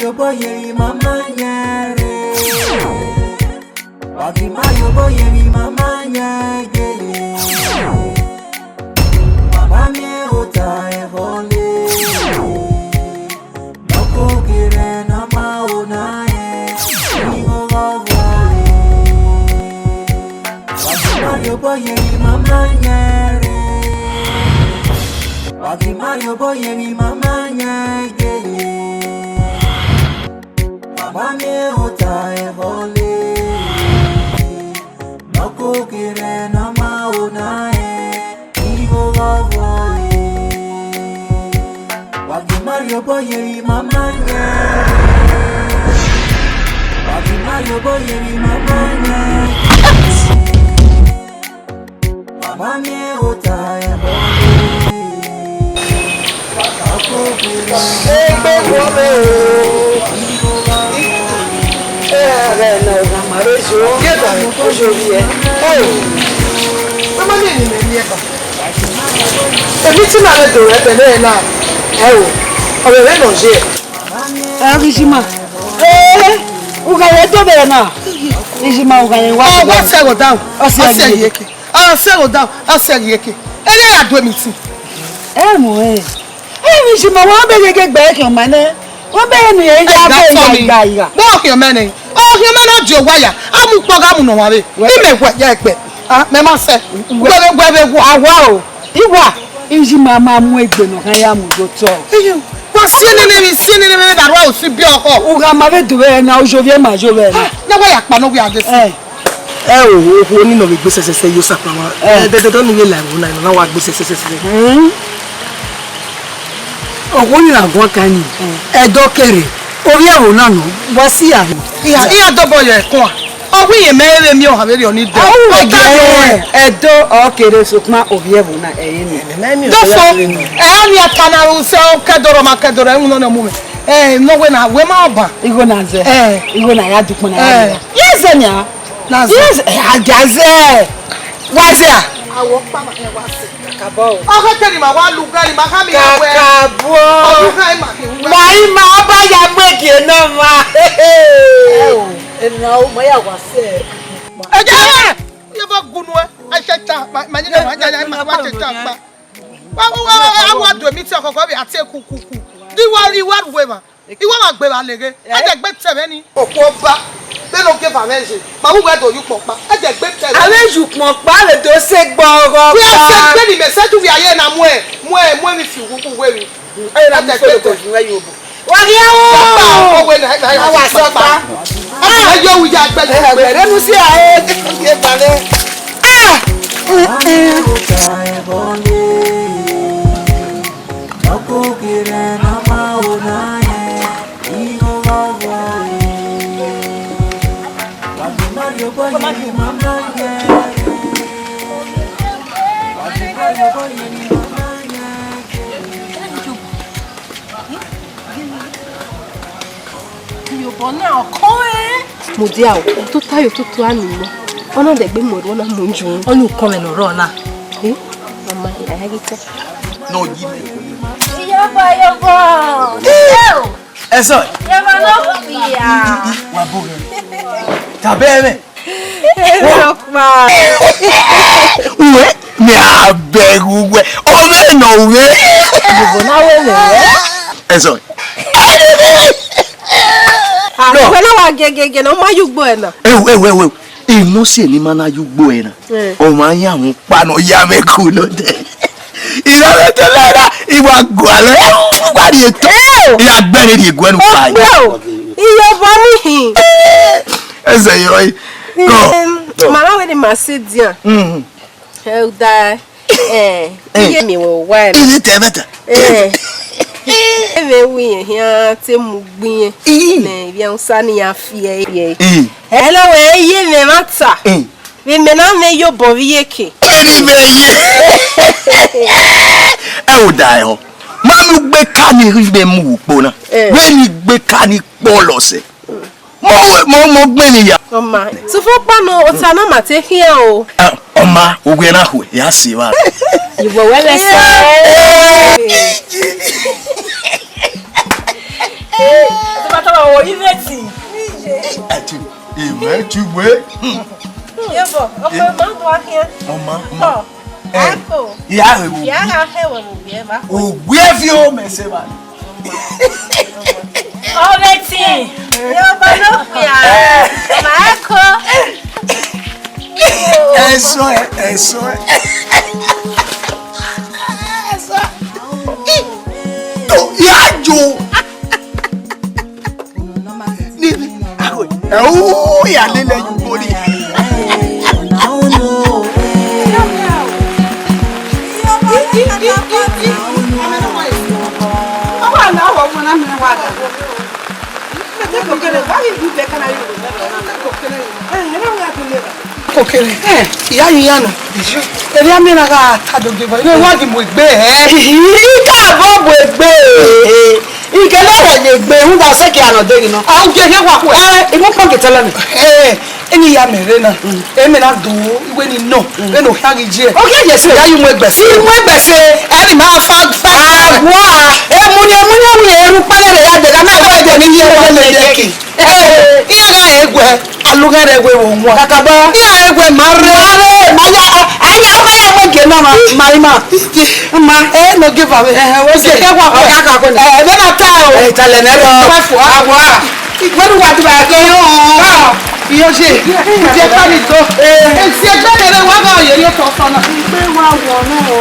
Wakimayo boye mama nyare. Wakimayo boye mama nyare. Mama me Otahenkhole. Noko kire na maonae. Igo gavole. Wakimayo boye mama nyare. Wakimayo boye mama nyare. Mama me Otahenkhole. Noko kire na maonae. Igo gavole. Wakimayo boye mama nyare. Wakimayo boye mama nyare. Mama me Otahenkhole. Ejima wọ́n bẹ gẹ́gẹ́ gbẹ́ kí ọmọ náà wọ́n bẹ ní ẹja bẹ ìgbà ìgbà. Bọ́ọ̀ kí ọmọ náà ọ̀hìn ọmọ náà jò wáyà á mú pọ́gá mu nà wà rẹ̀ ìmẹ̀ wẹ̀ yẹ ẹgbẹ́ mẹ́má sẹ́ gbẹ́gbẹ́ wọ. Àwa o ìwà ejima máa mú ẹgbẹ́ náà ká yá mú dọ́tọ̀. Wọ́n sí ní mímí dàrú àwọn sí bí ọkọ. Ọ̀gá máa bẹ dùn bẹ́ẹ̀ náà oṣù fẹ́ máa jó bẹ́ẹ̀ náà. Nyẹ́wọ́ yà pa náà wí àgẹ́ sí. Ẹ o òkú onínà mi gbé sẹsẹsẹ yóò sàpà wa dẹdẹ tó nílé làwọn náà wà gbé sẹsẹsẹ. Ọ̀pọ̀ ní àgọ́ kan ní ẹ̀dọ́ kẹrẹ orí ẹ̀rọ náà nù wá sí àná. Ìyá dọ́bọ̀ yẹ kún wa ọ̀hún yìí mẹ́rẹ̀ mi ọ̀hún àbẹ̀rẹ̀ òní dẹ̀. Ọ̀gá ẹ̀dọ́ ọ̀kẹrẹ sọ̀tún orí ẹ̀rọ náà ẹ̀yìn mi. Dọ́fọ̀ ẹ̀ ní àtànàrún sẹ́ kẹ́dọ̀rọ̀ máa kẹ́dọ̀rọ̀ ẹ̀ ń lọ́nà mú mi. Nọ́wé náà wẹ́ máa bà. Igo na zẹ. Igo na ya dukun na ya. Yes nya. Yes agaze. Wase a. Awo pa ma e wase. Kakabo. Oho teri ma wa luga ni ma ka mi we. Kakabo. Oho ka ma ki we. Mai ma ba ya gbege na ma. Ena o ma ya wase. Eja. Ye ba gunu e. A se ta ma ni na ma wa se ta pa. Wa awo do mi ti okoko bi ati ekukuku. Di wa ri wa we ma. Iwo ma gbe ba lege. A je gbe tebe ni. Opo ba. Belo ke fa mense. Ma wu gbe to yu pon pa. A je gbe tebe. Ale ju pon pa le do se gboro pa. Bi a se gbe ni me se tu wi aye na mu e mi fi wuku we wi. E la je gbe to fi we yo bo. Wa ri awo. O we na wa so pa. A yo wi ja gbe le. Re mu si aye ke bale. Ah! Mo dia o to tayo to to ani mo ona de gbe mo na mo nju onu ko me no ro na mama ya gite No give me. iya ba yo go Eso. ya ba no ya Wa bo. Tabeme. eso pa Uwe me abegu we. O me no we. bo na we le Eso. no pẹ̀lú wa gẹ́gẹ́gẹ́ na ma yu gbo e na Ewe. Imo se ni mana yugbo e na. O ma yan àwọn pano ya me ku lo de. Ila le te lara iwa gwale. Wa di eto. Ya gbe ni di gwenu pa. iyo ba ni Ese yo. Go. mama we ni ma se dia e da iye mi wo wa e Ile te beta. ebe wi hia te mu gbin na bi an sa ni afie ye hello we ye me mata we me na me yo bo wi eke Eni me ye. E o da e ho. Ma mi gbe ka ni ri be mu po na. We ni gbe ka ni po lo se. Mo gbe ni ya. Oma so fo pa no o ta na ma te hia o Oma ogwe na ho ya si wa. ibo wele se batara o ireti. Ati, we. Yebo, ofe ma do ahia. Oma. Ako. Ya we. Ya ga hewe mo bi e ba. O gwe fi o me se ba. Ireti. Yebo no ya. Ma ako. Eso. Yajo. Oh, ya lele you body. Kokere. Ìyá yín yanu. Eri amina ga ta do give. No wa di mo gbe Ika bo bo egbe. Ikele wa le gbe hu ga se ki ano de ni no. Ah, je he wa ko. Imu pon ke tele mi. Eni ya mere na. Emi na do iwe ni no. E no ha gi je. O ke je se. Ya yu mo egbe se. Mu egbe se. Eri ma fa. Agwa. Emu eru pele le ya de ga me we de ni ye wa le je ki. Iya ga egwe. Alugere egwe wo nwa. Kakaba. Iya egwe mare. Anya o ma ya we ge no ma. Marima. Ma no give away. O se ke wa ko ka ko ni. Be na ta o. Tale ne ro. Agwa. Igberu wa ti ba ke yo. Iyo se. Je pa mi to. Si egbe le wa ga ye yo to so na. Igbe wa wo no o.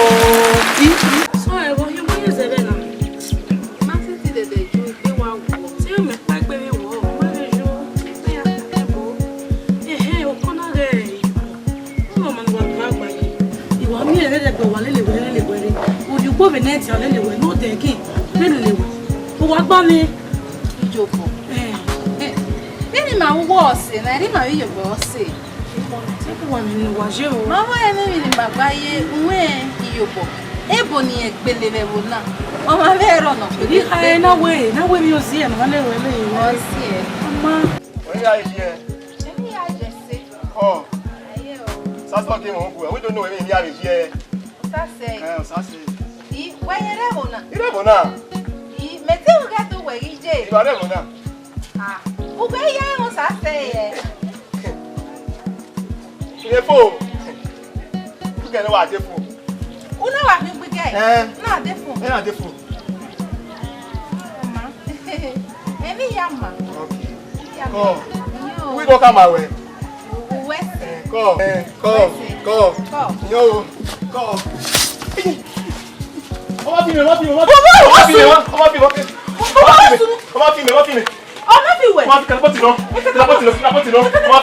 So e wo yo mo use be na. Ma se ti de ju igbe wa wo. Se o me pa gbe mi wo. Ma le ju. Be ya ka bo. O kona re. O ma no wa gba yi. Iwa mi le de gbe wa le we. Oyugbo be net ya le we no de ki. Le we. O wa gba mi. Ijoko. Eni ma wo ose na eri ma wi yo gbo ose. Mama ene mi ni magbaye nwe iyobo. Ebo ni egbele me wo na. O ma be ro no pe. Na we mi o si e na le we le. O si e. Mama. When you are here. Emi ya je se. Oh. Aye o. That's not game on. We don't know when you are here. Sa se. Sa se. Di we yere wo na. Ire mo na. Di mete wo ga to we ije. Iba re mo na. Ah. O gbe ya mo sa se ye. Ile fo. Tu ke wa de fo. Una wa mi gbe ge. Na de fo. Na de fo. Mama. Emi ya ma. Okay. Ya ma. Go. Yo. We go come away. Wese. Go. Go. Yo. Go. Ọmọ fi mi. Ọmọ fi we. Ọmọ fi kalapoti lọ. Ọmọ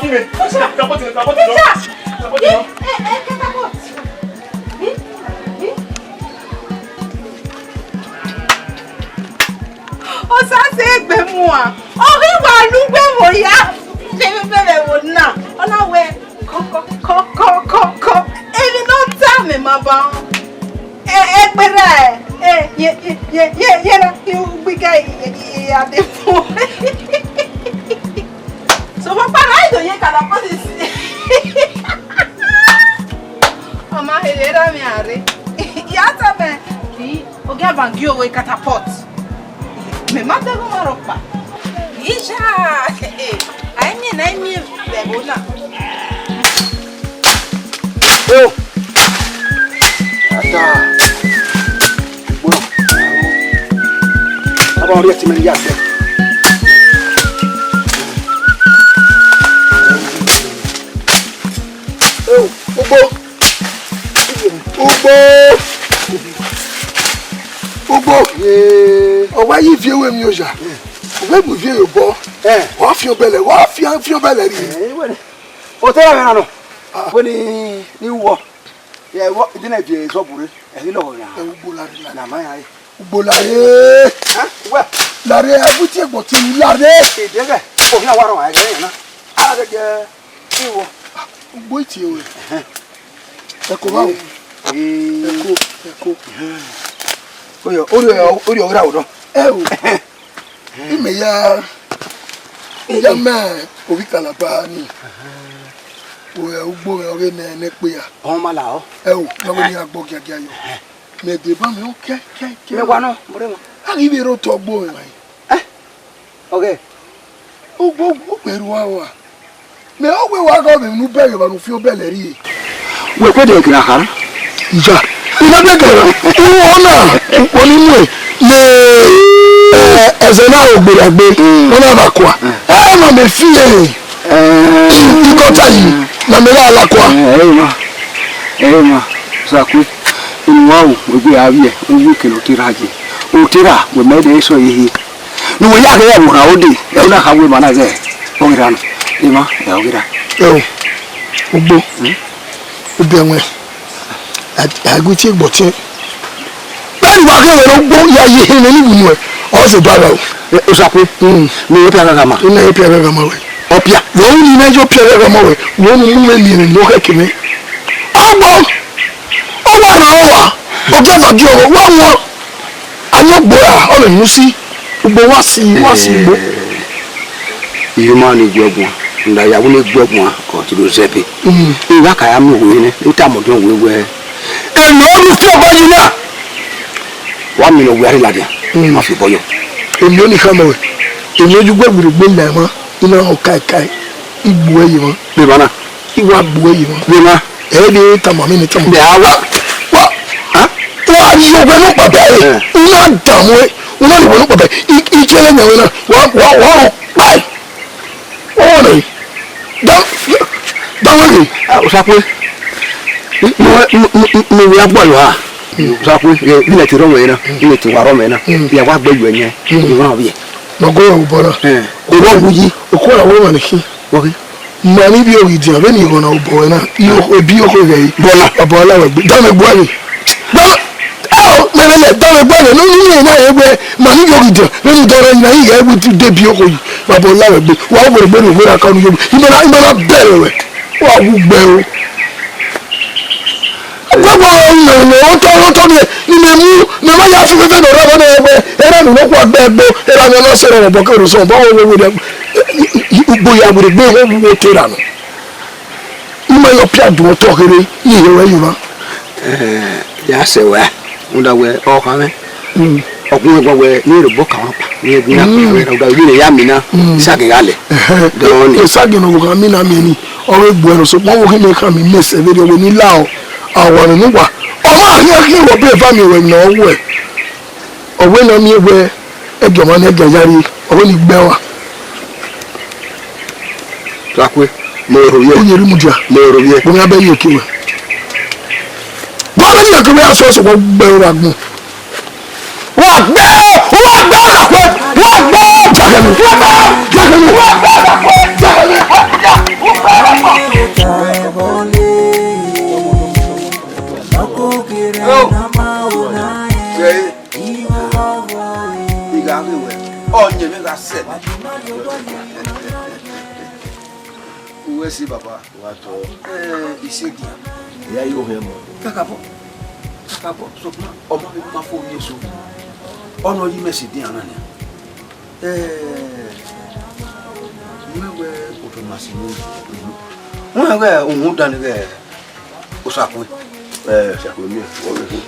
fi mi. Kalapoti lọ. O sa se egbe mu a. O ri wa lu gbe wo ya. Se mi bere wo na. Ona we ko. Emi no ta me ma ba. Egbere ye na you big ya de fo. So papa na ido ye kala po si. Mama helera mi are. Ya ta me. Ki o ga bangi o we catapult. Me mata go maropa. Isha. Ai mi bebo na. Oh. Ata. Bueno. Aba ori ti me ya se. Oh, Ugbo. Ọwọ́ yìí fi ewé mi ọjà. Ọwọ́ ìbò fi èyí bọ́. Wọ́n fi ọbẹ̀lẹ̀ rí. O tẹ́lẹ̀ mi nànú. Wọ́n ní wọ́. Wọ́n ìdílé fi sọ́ọ̀bù rẹ̀. Ẹ̀yin lọ́wọ́ yà. Ugbo láre. Nàmá yà rẹ̀. Ugbo láre. Láre ẹbútí ẹ̀gbọ̀n ti láre. Ìdẹ́gẹ̀ òfin àwọn àrùn àyẹ̀kẹ́ yẹn náà. Ààrẹ jẹ́ ìwọ. Ugbo ìtì ewé. Ẹ̀kọ́ báwo. Ẹ̀kọ́. Oyo ora odo. Ime ya me obi kalaba ni. Ugbo ore ne pe ya. O ma la o. No we ni agbo giagia yo. Me de ba me o ke. Me wa no, more mo. Ari bi ro to gbo mi. Okay. Go pẹ̀lú wa. Me o we wa go me nu be yo ba nu fi o be le ri. We ko de kira ha. Ja. Ina be kira. Wona woni mu le ezena ogberagbe. Wona ba kwa. Ma me fi e. Ikota yi na me la la kwa. Ma. Sakwe. Inwawo we be awie. Owu kelo tiraje. O tira we me de so yi. No we ya ga wo na odi. E na ha we mana ze. O gira no. Ima, ya o gira. Ogbo. Obi enwe. Aguti egbote. Bẹ́ẹ̀ni wa ke ro gbo ya ye he ni bu nu e. O se do ara o. O sakwe. Ni o pia ga ma. Ina e pia ga ma we. O pia. Wo ni na jo pia ga ma we. Wo ni mu me mi ni lo ke kime. Agbo. O wa na o wa. O je fa ju o wa won. Anyo gbo a o le nu si. Gbo wa si gbo. Yuma ni gbogbon. Nda ya wole gbogbon ko ti do zepe. Iwa ka ya mu we ni. Ita mo don we. Eno lu fi oba yi na. Wa mi no we ari ladia. Ma fi boyo. Emi oni kama we. Emi oju gbogburu gbe na mo. Ina o kai. Igbo eyi mo. Be bana. Iwa gbo eyi mo. Be ma. E de tamo mi ni tamo. Be awa. Wa ni o gbe no papa e. Una damu e. Una ni no papa. Ikele nyawe na. Wa pai. Oh no. Don't O sakwe. Mo we agbo lo ha. O sakwe. Bi le ti ro we na. Ni ti wa ro me na. Ya wa gbe yu enye. Ni wa bi. Mo go o bora. O ro wuyi. O ko la wo ma ni ki. Okay. Mani bi o idi abe ni go na o bo na. Iyo ebi o ko ge. Bola we gbe. Da me gbo ani. Mele da me gbo ani. No ni na ye gbe. Mani bi o idi. No ni do re na yi e bu ti de bi o ko yi. Bola we gbe. Wa wo gbe no ra ka nu yo. Imana bere we. Wa wu gbe o. Gbogbo ọ̀nà tó ní mú ní wọ́n yá fún fífẹ́ lọ́rọ̀ wọn ẹgbẹ́ ẹ̀rọ mi lọ́pọ̀ ẹgbẹ́ ẹ̀rọ mi lọ́sẹ̀ rẹ̀ bọ̀ kí òrùsọ̀ bọ́ wọ́n wọ́n wọ́n gbóyà wọ́n gbé wọ́n wọ́n tẹ̀ra nù. Nígbà yọ pí àdùn tó kéré yìí ìrọ̀ yìí wọn. Yà á sẹ̀ wẹ́ ń dà wẹ́ ọkàn mẹ́ ọkùnrin gbọ́ wẹ́ ní ìrìbọ̀ kàwọn pa ní ẹgbẹ́ náà ọ̀gá ìlú rẹ̀ yá mi ná ìsàkè yálẹ̀. Ìsàkè náà wọ́n mi náà mi ni ọ̀rọ̀ ìgbọ̀ ẹ̀rọ sọ wọ́n wọ́n kí mi kà mí mẹ́sẹ̀ lórí ọwọ́ ní láò àwọn nínú wa ọmọ àyàn kí wọ́n bẹ́ẹ̀ bá mi wẹ̀ ní ọwọ́ ẹ̀ ọ̀wẹ́ náà mi wẹ ẹjọ́ máa ní ẹgbẹ̀ yára ọwọ́ ní gbẹ́ wa. Sakwe mo rò yẹ. Ó yẹ rí mu díà. Mo rò yẹ. Bọ́n mi abẹ́ yẹ kí wẹ̀. Bọ́n mi nígbà tó bẹ́ẹ̀ aṣọ ọ̀sọ̀ wọ́n gbẹ́ ọ̀rọ̀ àgbọ̀n. Wọ́n gbẹ́ ọ̀rọ̀ jàgẹ̀mí. Uwe si baba wato isedi ya yo hemo kakabo sokuma ọmọ mi ma fo mi so ono yi mesi din anani mewe otomasi ni wọ́n we ohun dan we osakwe Ṣàkóso mi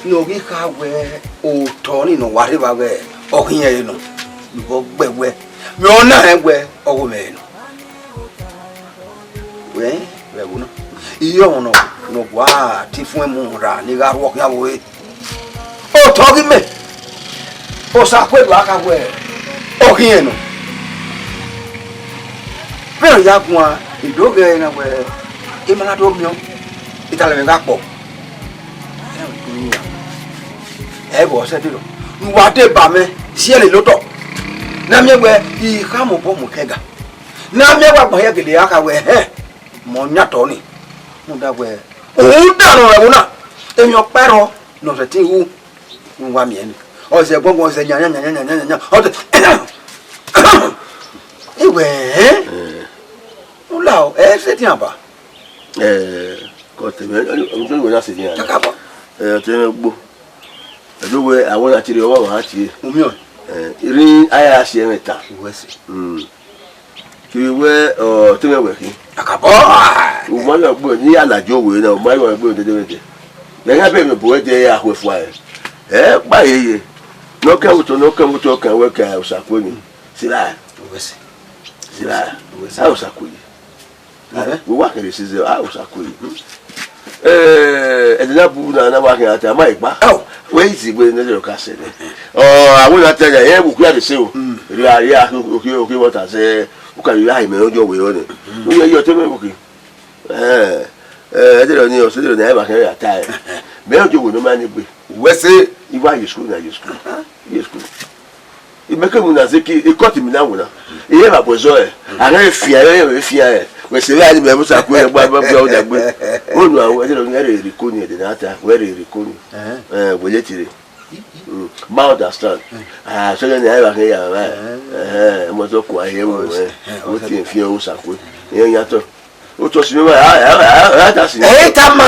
no gi ka we o to ni no ware ba we okin ye no ibo gbegbe mi ona egbe owo me no we no iyo ono no wa ti fún mu ra ni ga ro ya wo o to gi me o sa pe ba ka we o kin eno pero ya kwa idoge na we e ma na do mi o itale me ga po e bo se dilo nwa de ba me si ele lo to na mi we i ka mo bo mo kega na mi wa gbo ye gele aka we mo nyato ni mo da we o da no re na emi opero no se ti hu nwa mi eni o se gbongbon se nya o de ewe o la o e se ti aba ko te me o to go na se ti an takabo te me gbo edowe àwọn àti re wa wa ti omi o iri aya se meta we se kiwe o te me we ki takabo o mo lo gbo ni alajo we na o mo lo gbo de na ga be me bo je ahwefu aye pa yeye no ke wuto kan we ka usako ni sira Wesi. Zira. I was a queen. We work in the season. I was a queen. And the Buddha and I working at a mic. Oh, where is it when the castle? Oh, I will not tell you. We clear the sale. Yeah, okay, what I say. Who can you lie me on your way on it? We are your time. I don't know, so they never carry a time. Mel, you will no man. Wesi, you are your school, now your school. Your school. Il me comme on zeki e kote mi na wona e ye ba bozo e ara fia we se la ni me musa ku e gba o dagbe onu awo e lo ni ere rikoni e de nata we ere rikoni we le tire ma understand so le ni ai ba ke ya ba mo to ku aye wo o ti fi o sa ku e yan to o to si mi ba ta si Eh ta ma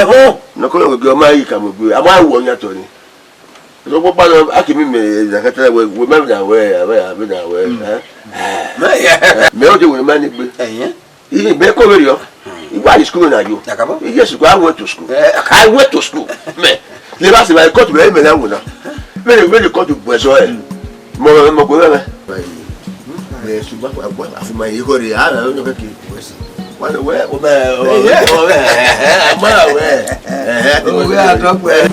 ho no ko go ma yi ka mo gbe ama wo yan to ni so what about akimi me zakata we remember that way me o de we man gbe he be ko we yo why is school na you yes go I went to school me le ba se ba ko to be me na wona me ko to bozo e mo go we me su ba ko afi ma yi ko ri ara no ka ki wala we o ma we adogbe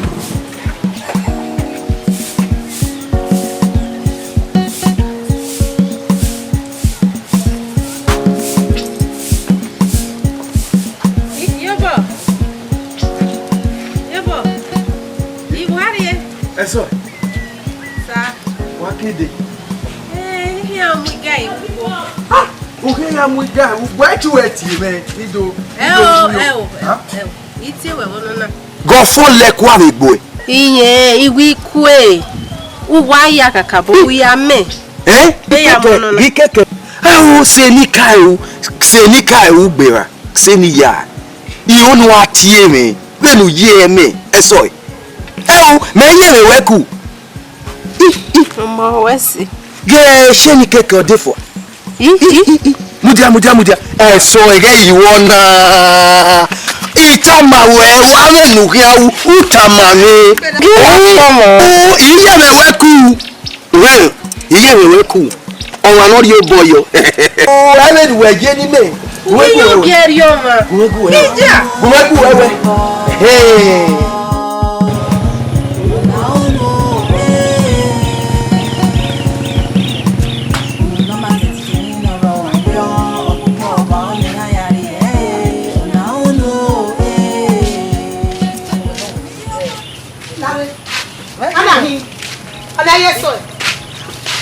Eso. Sa. Wakede. Here we guy. Okay, I'm with guy. Why to wait me? Ido. Iti we wona. Go fon le kwa we boy. Iye, iwi kwe. Uwaya kakabo uya me. Ya mono. Gikeke. Se ni kai u gbera. Se ni ya. Ionu atie me. Benu ye me. Eso. Me ye weku. Mo wesi. Ge she ni keke ode fo. Mudia. So ege iwona. Itama we wa me nu kia utama ni. Iye me weku. Well, iye me weku. Onwa no ri oboyo. I made we je ni me. Weku geri oma. Weku wewe. Hey.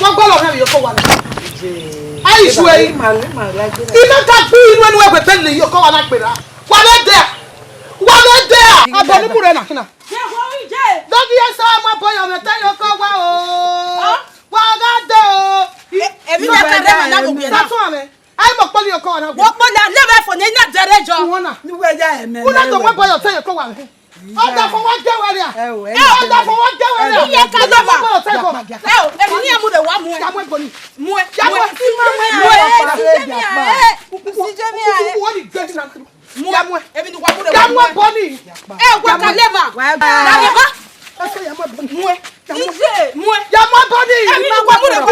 What go on you go on? I swear. You don't got be when we were telling you go on like that. What there? I don't know na kina. Don't be so my boy on the tell you go wa. Wa ga de. Emi na ka dem na go be na. That's one. I mo poli you go on. Wo po na never for na derejo. Ni we ja eme. Una to my boy tell you go wa. Oda for what dey where ya? Oda for what dey where ya? Iye ka dem ma. Emi ni amu de wa mu. Ya mo gboni. Mu. Ya mo si mama ya. Si jemi ya. What is getting at? Mu. Emi ni wa mu de wa. Ya mo gboni. Wa ka leva. Na leva. Ese ya mo gboni. Mu. Ije. Mu. Ya mo gboni. Emi ni wa mu de wa.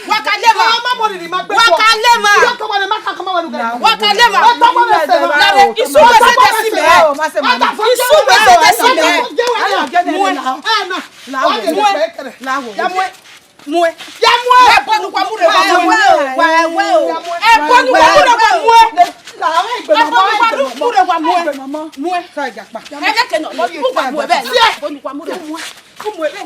Wa ka leva. Ma mo ni ma gbe. Wa ka leva. Yo ko wa ma ka ko ma wa lu ga. Wa ka leva. O to mo le se ma. Isu be se desi me. Isu be se desi me. Mu. Ya mu. Mu. Ya mu. E bonu kwa mu de wa mu. E bonu kwa mu de wa mu. E bonu kwa mu de wa mu. Mu. Sa japa. E le ke no. Mu kwa mu e be. E bonu kwa mu de mu. Mu e be.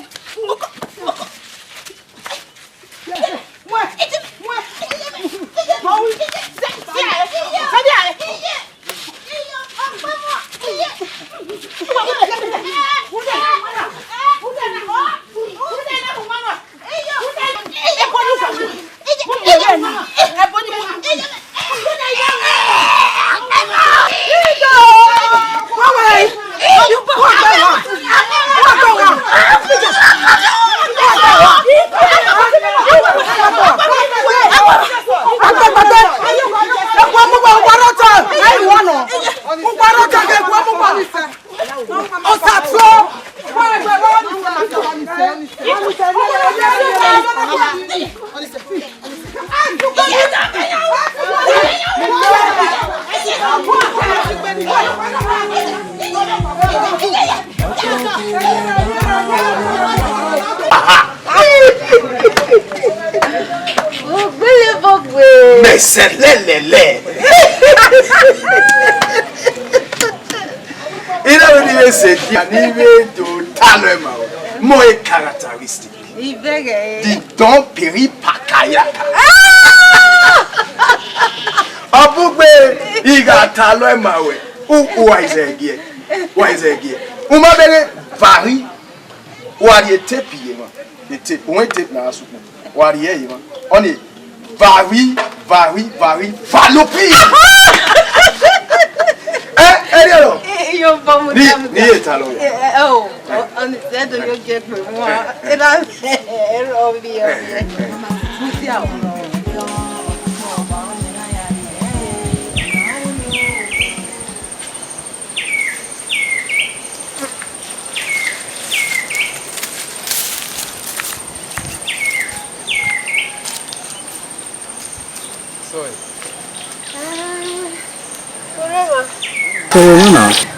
Mais c'est lélé. Il a venu se dire totalement. Moi caractéristique. Dis donc péri pakayaka. Abugbe igata lo mawe. Uwaizegie. Uwaizegie. Umabere vari. Uwadiae pied ma. Ete on ete na suku. Uwadiae ma. On est vari fallopi. Alors. Yo vamos Ni etalo. Oh, on sait de yo get me moi. Et là, obvio.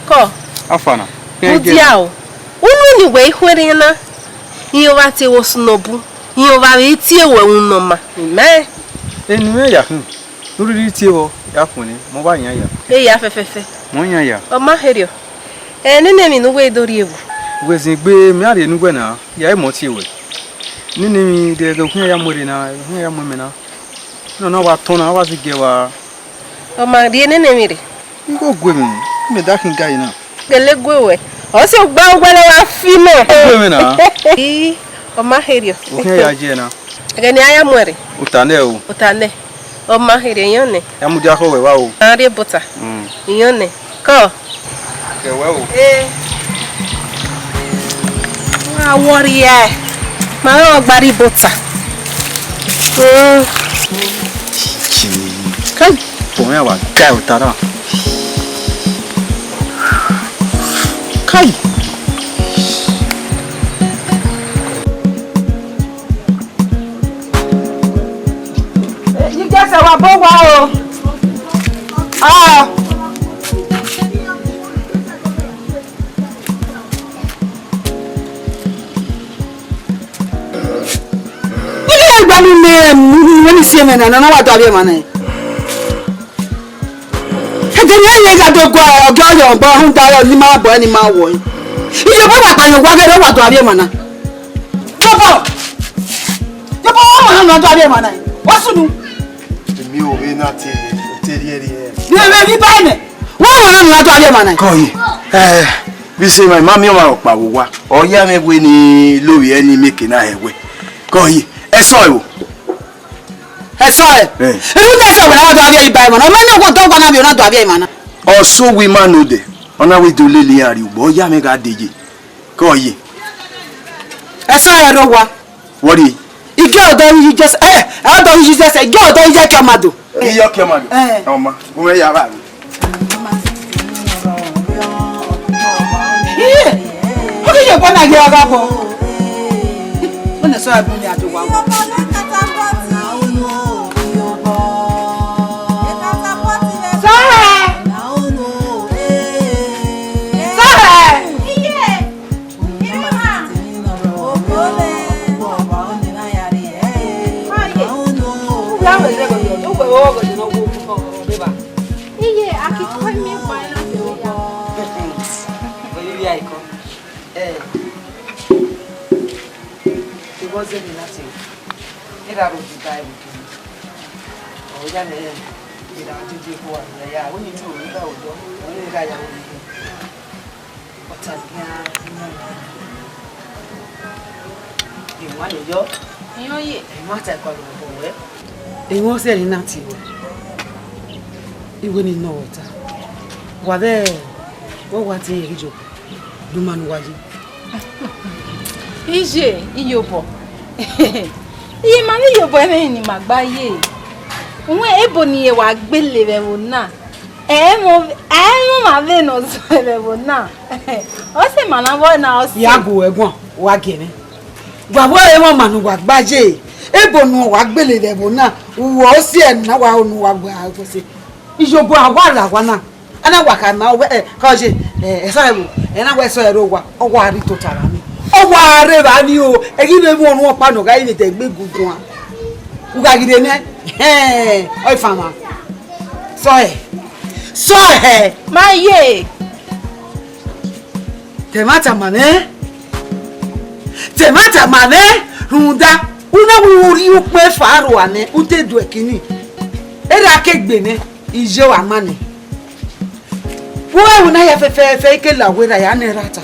Ko. Afana. Uwadiae. Unu ni we hwere na. Iyo ba te wo snobu. Iyo ba we tie we unoma. Amen. Enu ya hu. Nuri tie wo ya funi. Mo ba yan ya. E ya fefefe. Mo yan ya. O ma herio. Nene mi no we dori ewu. Wezin gbe mi ade nu gbe na. Ya e mo tie we. Nene mi de ga kun ya mo de na. Kun ya mo me na. No wa ton na wa si ge wa. O ma ri nene mi re. Ngo gwe mi. Me da kin ga ina. Gele gwewe. O se gba ogwele wa fi no. Gwe mi na. O ma herio. Kun ya je na. Gani aya mwere. Utane o. Utane. O ma herio yone. Ya mu dia ko we wa o. Ari buta. Yone. Ko. Ke we o. Uwadiae. Ma o gbari buta. Kai. Bon ya wa ka utara. Kai. You guys are bo wa o. Ah. Ile gba ni me ni si me na na wa to abi ma na. Ni ga to gwa ogo yo bo hun da ni ma bo ni ma wo. Iye bo na pa yo gwa ge wa to abi ma na. Jobo. Jobo o ma na to abi ma na. Wa sunu. Mi o we na te ri. Ni bi ba ne. Wa na to abi ma na. Ko yi. Bí ṣe my mami o ma o pa wo wa. O ya me we ni lórí ẹni make na ewe. Ko yi. Ẹ sọ e wo. Ẹ sọ e. Iru te se we na to abi ba ma na. O ma na ko to gwa na bi na to abi ma na. Also we man no de. Ona we do lele ari ugbo ya me ga deje. Ko yi. Ẹ sọ e ro wa. What yi? Ige odo yi just odo yi just ige odo yi je kamado. Iyo kemado. Oma, wo me ya ba mi. Oke ye bo na ge oga bo. O na so e bu ni adu wa. Era roti dai buki. O ya ne ira jiji ko wa ya woni tu ri da ojo. Woni ga ya woni. Otalia. Ìwọ́n lè yọ. Ìyọ́n yè. Ìwọ́n àtẹ̀kọ́ ló ń bọ̀ wẹ́. Ìwọ́n sẹ́ni náà ti wọ̀. Ìwé ni náà ọ̀tá. Wà bẹ́ẹ̀ wọ́n wá ti èrí jọ. Ló máa ń wáyé. Ije iyobo. Iye ma ni yobo eme ni magbaye. Nwe ebo ni ye wa gbele be wo na. Mo ma ve no so be wo na. O se ma na bo na o se. Yago egbon wa gene. Gbabo e mo manu wa gbaje. Ebo nu wa gbele be wo na. Wo si e na wa onu wa gba ko se. Ijobo awara wa na. ana waka na ka je esaebo ena we so ero wa owo ari to tara mi owo are ba ni o egi be mu onu opa no ga ile te gbe gugun a uga gide ne oi fama so Maye. Temata mane runda una wuri upe faro ane utedu ekini era kegbe ne ije wa mane wo na ya fefe ke la wera ya ne rata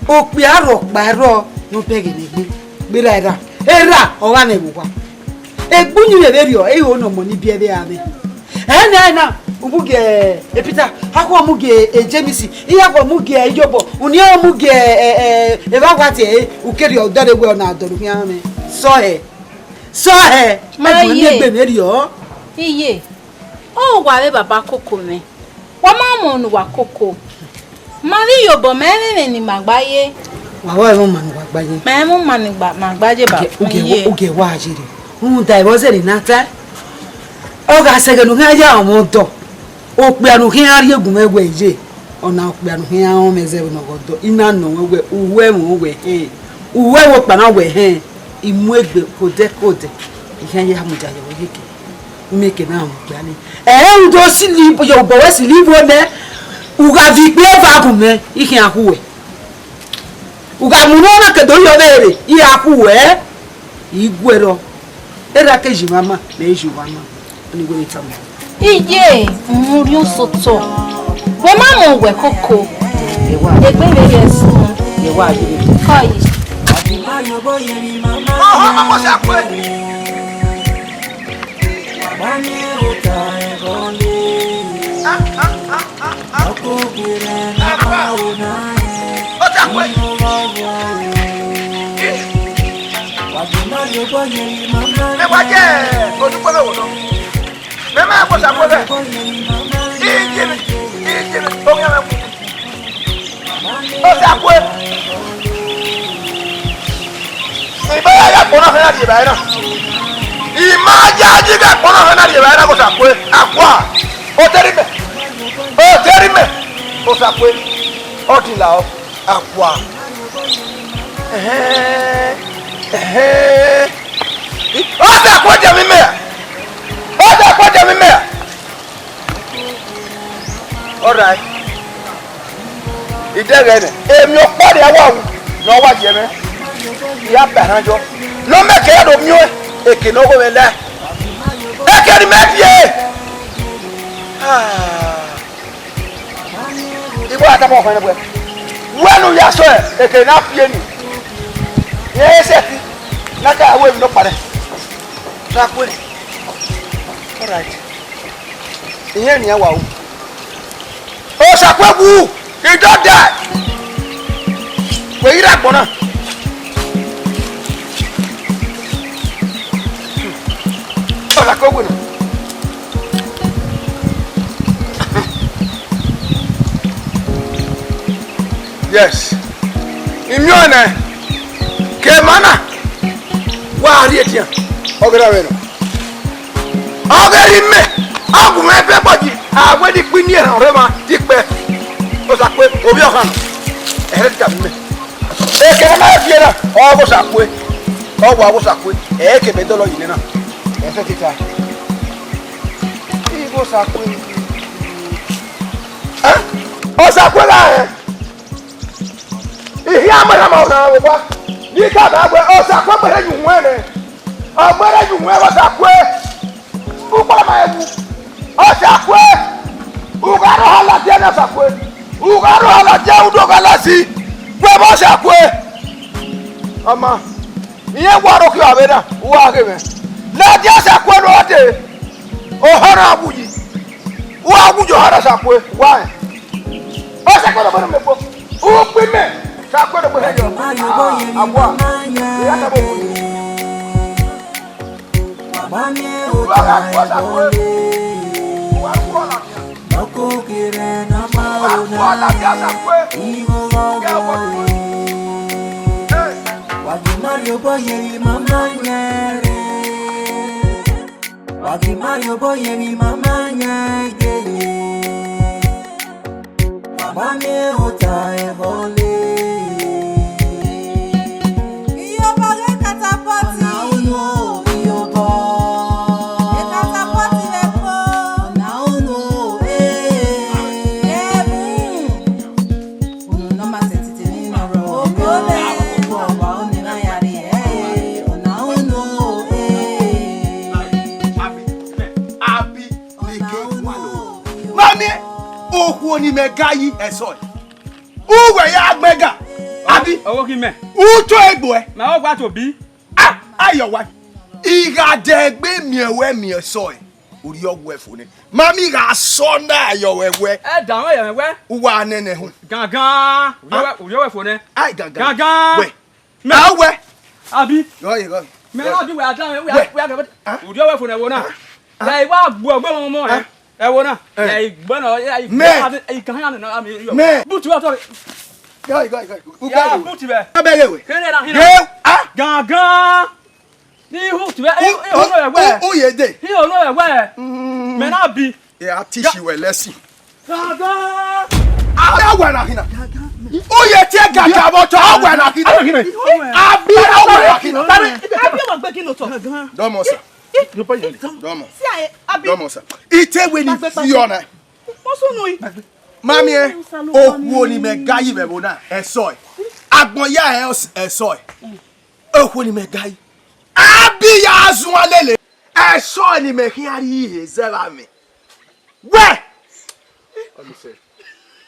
opi aro paro no pege ne gbe gbera era o wa na ebuwa egbunyu le berio e ho no mo ni bie be ame na umuge epita akwa muge ejemisi iya kwa muge ijobo uni o muge evakwati ukeri odore we na adoru mi ame so he Maye. egbe meri o Iye. O wa be baba koko me. Wa ma mo nu wa koko. Mari yobo mere ni magbaye. wa mo manu wa gbaye Me mo mani gba magbaje ba. uge wa ajiri unda iboze ni nata o ga segenu ga ya o do o pe anu hin ari egun mewe je ona o pe anu hin awon meze no godo ina no wewe uwe mo we uwe wo pa na we imu egbe kode ihe ya muja yo yeke umeke na mo pe ani udo sili yo bo we sili bo ne uga vi pe va bu me ihe akuwe uga mu no na kedo yo bere ihe akuwe igwero era keji mama na eji mama ni go itamu Iye, muri osoto. We ma mo we koko. Egbe be yesu. ye wa ajiri Kai. Mama se akwe. Mama ko sa ko be. Ijimi. O ya me. O sa ko. Iba ya ko na na di ba na. Ima ja ji ga ko na di ba na ko sa ko. Akwa. O terime. O sa ko. O ti la o. Akwa. O sa ko je mi me. All right. Idere ne. Emi o pade awa wu. No wa je me. Ya baranjo. No me ke do mi o. Eke no go me la. Eke ni me die. Ibo ata mo fa ne bo. Wenu ya so e. Eke na fie ni. Ye se ti. Na ka awe mi no pare. Na ko. All right. Iye ni awa wu. O sakwebu, he don't die. We ira gbona. O sakwebu no. Yes. Imione. Ke mana? Wa ari etia. Ogera we no. Ogeri me. Agu me pe boji. Awe di pin ni ran re ma ti pe o sa pe obi o kan e ti me e ke na fi na o bo sa pe o wa bo sa pe e ke be do lo yin na e se ti ta i bo sa pe o sa pe la e hi amara ma na wa ni ka ba gbe o sa pe pe ju won ne o gbere ju won o sa pe u pa ma ebu o sa pe ugaro hala tena sakwe ugaro hala je udoga lasi gbe bo sakwe ama iye gwaro ki abeda uwa ke me na je sakwe no te o hara abuji uwa abujo hara sakwe wa o sakwe no me po u pe me sakwe no he yo abwa ya ta bo mami o ta ko Kukire na mauna Iwo Wagimario boye mama nyere Wagimario boye mama nyere Mami Otahenkhole. Iyoba ge catapult. Iyoba. E catapult le po. Ni megayi eso uwe ya gbega abi owo ki me uto egbo e ma o gba to bi ayo wa iga de gbe mi ewe mi eso e ori owo efo ni mami ga so na ayo wewe e da won ye we uwa nene hu gangan ori owo efo ne ai gangan we na we abi go me na bi we adan we ori owo efo ne wo na ya iwa gbo mo e ẹ wo náà ẹ ìgbọ́n náà ẹ ìkànnì àná náà mi yọ bùtù wà tọ́ ya bùtù bẹ abẹ́rẹ́ wẹ̀ kéde náà hinna gangan ní bùtù bẹ ìhòòhò ẹ̀wẹ̀ ó yé dé ìhòòhò ẹ̀wẹ̀ mẹ náà bi. ẹ àti ìṣìwẹ̀ lẹ́sìn. gangan. awẹ́ náà hinna ó yẹ tí ẹ gàgà bọ̀ tọ́ awẹ́ náà hinna àbí awẹ́ náà hinna. Abi ọmọ gbé kí ló tọ. dọ́mọ̀ sà dọ́mọ̀ dọ́mọ̀ sà ìtẹ̀wé ni fiona. Mo sunu yi. Mami e oku oni me gayi be bona eso e agbon ya eso e oku oni me gayi abi ya azun alele eso ni me hiari ihe zera mi we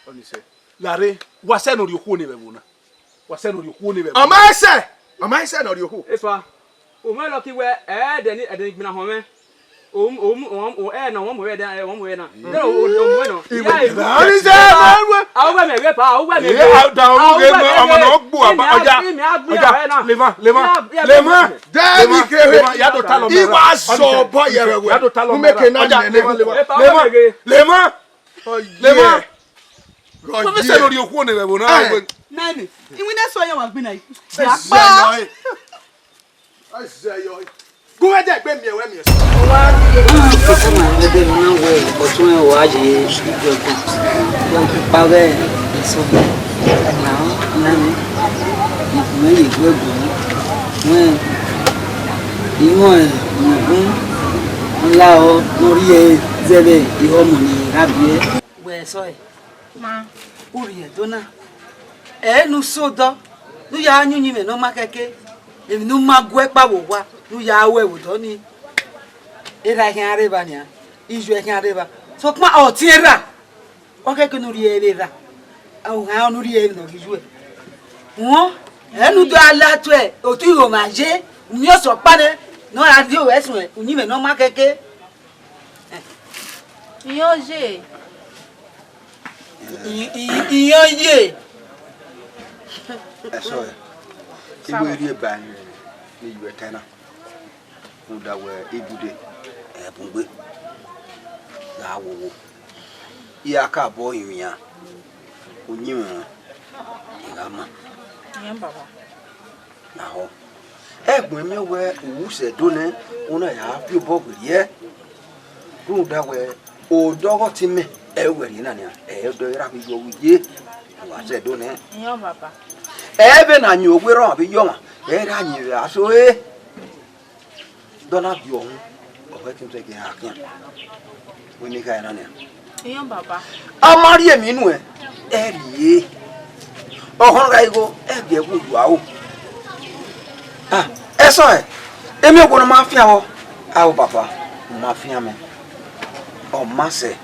onise Lare wase no rioku ni be bona wase no rioku ni be ama ese no rioku efa o me lo ki we de gbina ho me o na won mo we dan won mo we na no o mo no ya ani se manwe awo me we pa awo me da o ge mo omo no gbo aba oja lema David kewe ya do talo iwa so boy yerewe ya do talo meke na nene lema God so me se no rioku ni be bona Nani. Iwi na so yan wa gbin na yi. Go ahead, bring me away. Emi nu magwe pa wo wa nu ya we wo do ni era hin areba ni iju hin areba so pa o ti era o ke nu ri era o ha nu ri e no iju e won enu do ala to e o tu yo ma je mi o so pa de no ra di o esun e uni me no ma keke Iyo je. iyo ye eso iwe ri ban ni iwe tana unda we ibude ebungbe la wowo iya ka bo yiyan onyin irama Yan baba. na ho egbon mi we owu se do ne una ya fi bo gbe unda we o dogo ti me e we ri na ni e do ira bi yo wiye wa se do ne Yan baba. ebe na nyi ogwero abi yoma era nyi aso dona bi ohun ofe tin se ke akin we ni ka na ni Yan baba. amari emi nu riye ohun ga igo e bi e ku ju awo eso emi ogworo ma fi awo awo papa ma fi ame o ma se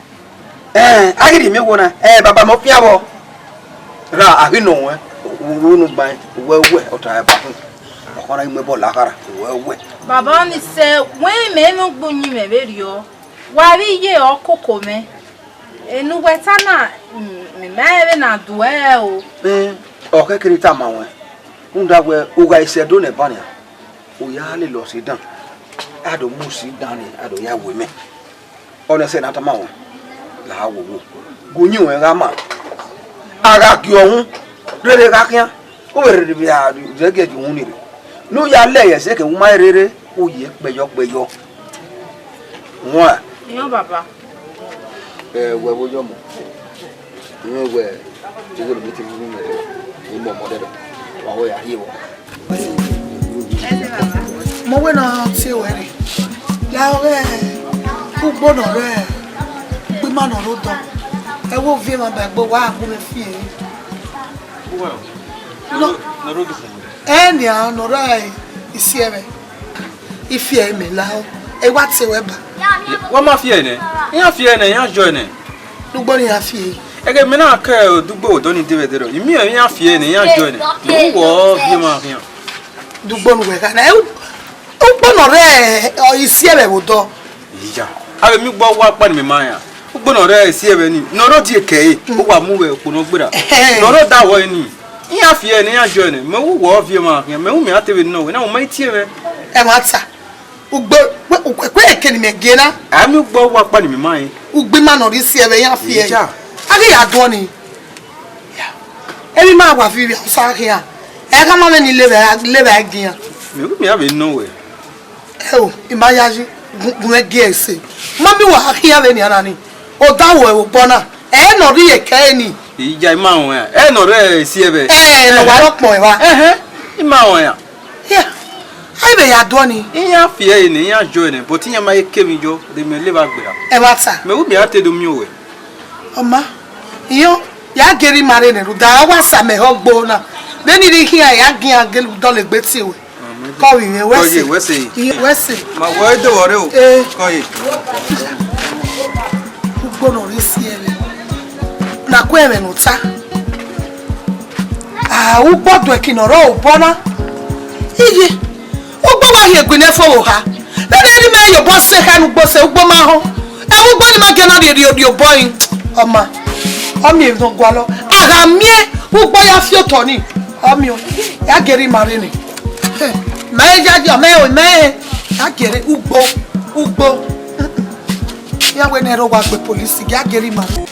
agiri mi wo na baba mo fi awo ra abi no we unu ban wewe ota ba fun okora ime bo lakara wewe Baba ni se wen me nu gbunyin me be ri o wa ri ye okoko me enu weta na me me na duwe o o kekiri ta ma won unda we uga isedo ne bania o ya le lo si dan ado mu si dan ni ado ya we me ona se na ta ma won la wo wo gunyin we ga ma ara ki ohun rere kakian o rere bi a jege ju hun ni re no ya leye se ke un ma rere o ye peyo won Yan baba. we wo yo mo we Jigo lo miti munu me. Ni mo mo de do. Wa wo ya hiwo. Mo we na ti we re. La ore. Ku gbono re. Gbe ma no ro do. E wo vie ma ba gbo wa ku me fi e. No. Na rodo fun. Eni a no rai isi ebe. Ifi e me la o. E wa ti we ba. Wa ma fi ene. Ya fi ene, ya join ene. Dugbo ni ya fi e. Ege me na ka dugbo do ni devedero. Imi ya fi ene, ya join ene. Mo wo bi ma fi. Dugbo nu we ka na e. O gbono re o isi ebe wo do. Ija. Ave mi gbo wa pa ni me ma ya. O gbono re isi ebe ni. No ro di eke. O wa mu we ko no gbera. No ro da wo ni. Ya fi ene, ya join ene. Me wo bi ma fi. Me wu me atebe no we na o mai tie we. E ma ta. Ugbo kwe ekeni me gena. Ami gbo wa pa ni me ma yin. Ugbe ma no ri si ebe ya fi e. Ija. Age ya do ni. Ya. Ebi ma wa fi o sa ke ya. E ka ma me ni lebe agiyan. Me wu me ave no we. E o, imayaji gun ege ese. Ma mi wa agiyan be ni ana ni. O dawo e o bona. E no ri eke ni. Ija ma won ya. E no re si ebe. No wa ro pon e wa. Ima won ya. Ya. Ai be ya do ni. Iya fi ene, ya join ene. But iya ma eke mi jo de me leba gbera. E ma ta. Me wu me ate do mi we. Oma. Iyo ya geri mare ne ru da wa sa me ho gbo na. Be ni ri hiya ya gian gelu do le gbe ti we. Ko wi we wese. Wese. Wese. Ma wo do wore o. Ko yi. Ugbo no ri si ebe. Na ko eme no ta. Ah, ugbo do e kinoro o bona. Iye. Ugbo wa ye gbe ne fo wo ha. Na ri me yo bo se ka nu gbo se ugbo ma ho. E ugbo ni ma gena ri o boy. Oma. Omi e don gwa lo. Aga mie ugbo ya fi oto ni. Omi o. Ya geri mare ni. Me jajo me o me. Ya geri ugbo. Ya we ne ro wa pe police ya geri mare.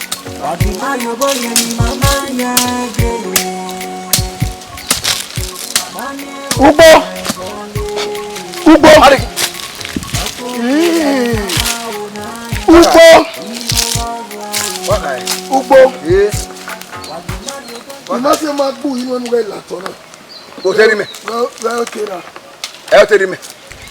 Ugbo. Ugbo. Ima se ma gbu inu enu la to na. O teri me. Ga o kera. E o teri me.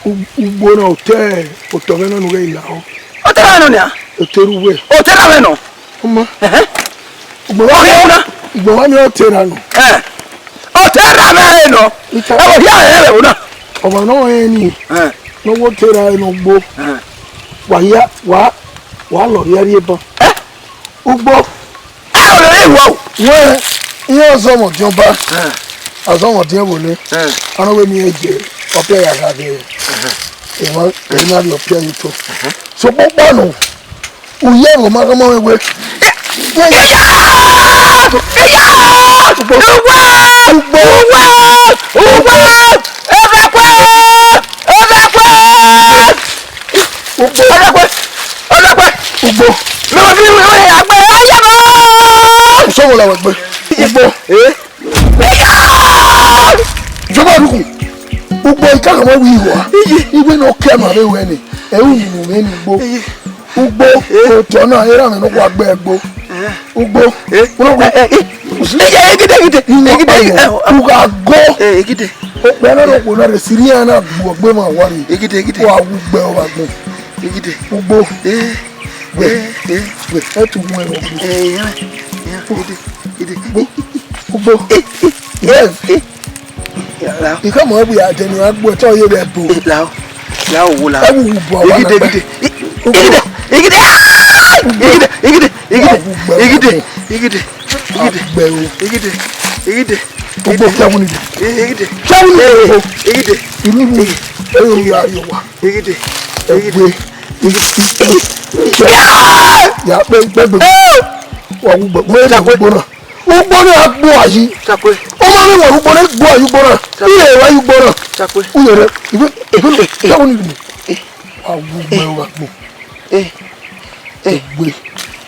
Ugbo na o te o to me nu la o. O tera no nia. O teru we. O tera me no. Oma. Ugbo wa na. Ugbo wa ni o tera no. O tera me no. E wo ya e na. O ma no e ni. No wo tera no gbo. Wa ya wa lo ri ebo. Ugbo. O le wo. We iyo zo mo joba. Azo mo die wo le. Ana we mi eje. Ope ya ga de. E ma ri ope yi to. So popo no. Uye mo ma mo we. Sọ́wọ́ la wà gbé. Ugbo. Jọba dùkú. Ugbo ìkàkọ̀ mọ́ wí wá. Igbe náà kẹ́ màá bẹ́ẹ̀ wẹ̀ ni. Ẹ̀rù nìmú mi ní ugbo. Ugbo òtún ọ̀nà ayéra mi nígbà gbẹ́ ẹgbó. Ugbo. Uga go. Bẹ́ẹ̀ náà kò náà rẹ̀ sírí ẹ̀ náà gbọ́ gbé máa wá rí. Kó àwọn gbẹ ọba gbọ́. Ugbo. Ẹ tún mú ẹ̀rọ gbó. Ugbo. Ìkọ́ mọ̀ ẹ́ bí àjẹni àgbò ẹ̀tọ́ yé rẹ̀ bò. Láò wo la. Ẹ wù bọ̀ àwọn àgbẹ̀. Ugbo kíáwó ni dẹ̀. Kíáwó ni dẹ̀. Ìlú mi ẹ̀rọ mi ayọ̀ wá. Ẹgbẹ́. Yà pé gbẹ́gbẹ́. Wà wúgbọ́. Mo yẹ dàgbẹ́ gbóná. Ugbo náà gbó àyí. Ọmọ mi wà ugbo náà gbó àyí gbóná. Iye ìwà yí gbóná. Uyè rẹ̀ ìwé kíáwó ni dẹ̀. Wà wúgbọ́ wà gbó. Ẹgbẹ́.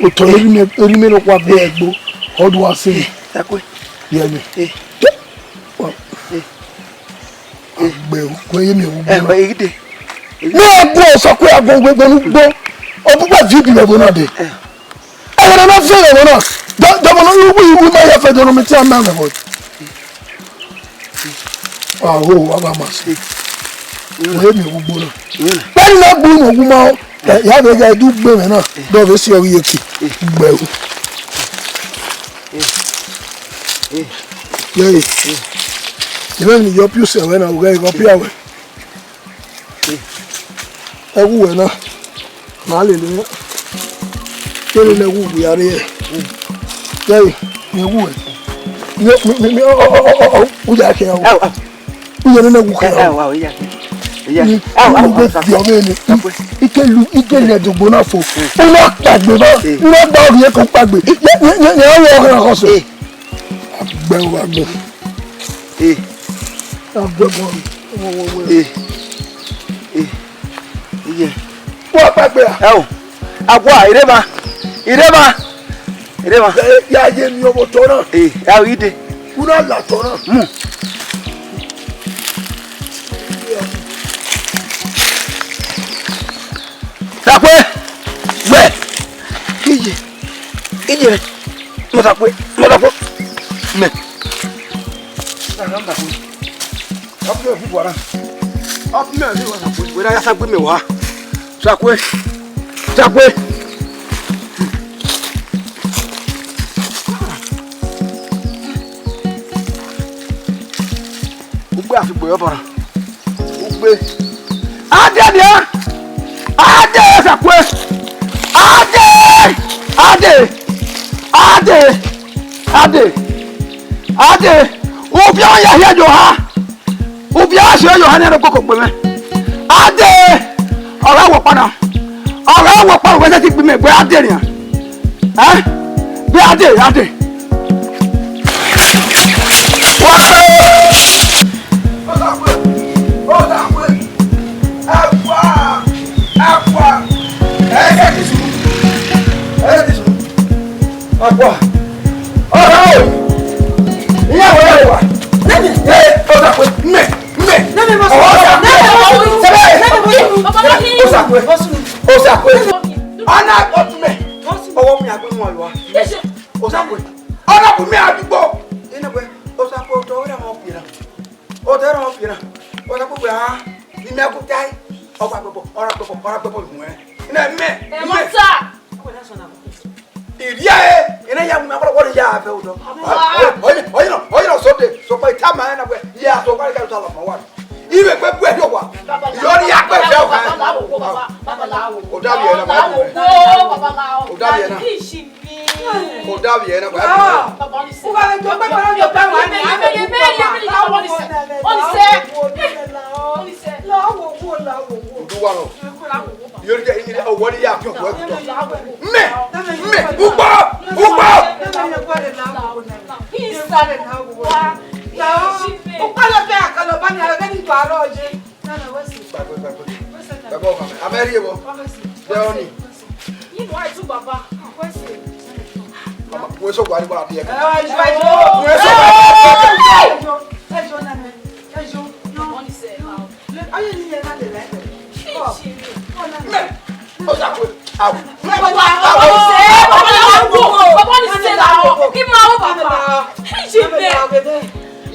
Òtò erimé ló wà bẹ́ẹ̀ gbó. Ọdún wa sí i. Yẹmi. Àgbẹ̀ òkú ẹyẹ mi ò gbọ́. Náà bú ọ̀sán pé agbọ̀n gbẹgbẹ́ ló gbọ́. Ọ̀pọ̀pọ̀ fíìpì lọ́gbọ̀n náà dé. Ẹ̀wọ̀n náà fẹ́ ẹ̀wọ̀n náà. we may have fed on me tell man about. Oh, I must. You hear me, Ubono. When not boom or woman, you have a guy do women, don't you see how you keep? Well, you know, you up yourself when I go up here. I will not. Hallelujah. Tell you who we are here. Hey, you would. Uwadiae. Irema. Ya ye mi obo tona. Ya ide. Una la tona. Sakwe. We. Ije. Mo sakwe. Me. Sakamba ku. Apu fu bora. Apu me ni wa sakwe. We ya sakwe me wa. Sakwe. Afi boyo bara ugbe ade sakwe ade obi on ya hia jo ha obi a se yo ha ne kokko gbe me ade ora wo pa we se ti gbe me gbe ade ni be ade Agua. Oh! Iya wa. Nani? Oda kwe. Me. Nani mo. Osa kwe. Ana otume. Owo mi agbe mo lo wa. Osa kwe. Ana ku mi adugbo. Ina kwe. Osa kwe to ora mo pira. Osa kwe ha. Ni me ku tai. Opa popo. Ora popo mu e. Ina me. Mata. Iria ina ya mu akora wori ya afa udo oyi no so pa tama na we ya so kwa ka tala ma wa ibe gbebu e do wa yori ya gbe se o ka o da bi na ba o da bi na ba baba ni se o ga le to pe para yo pa wa ni oni se la wo du wa no yori ja ina o wori ya ko ko me Uba!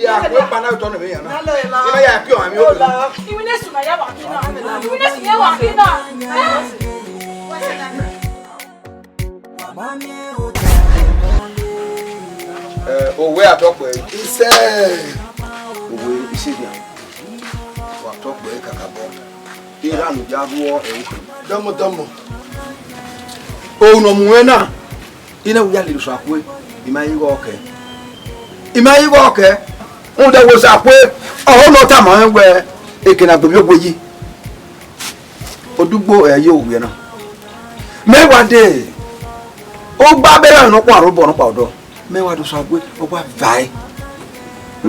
Ya, we pa na to na me ya na. Ina ya pio ami o. Iwine su na ya wa kina. Iwine su ya wa kina. Owe atokpo e. Ise. Owe ise dia. Wa atokpo e kakabo. Ira nu ja ruo e o. Domo. O no muwe na. Ina uya le so akwe. Ima yi go oke. Un de wo sa pe o lo ta mo enwe ekena gbe bi yi odugbo yo we na mewa de o gba bere no kwa ro bo no pa odo mewa do sa pe o gba vai o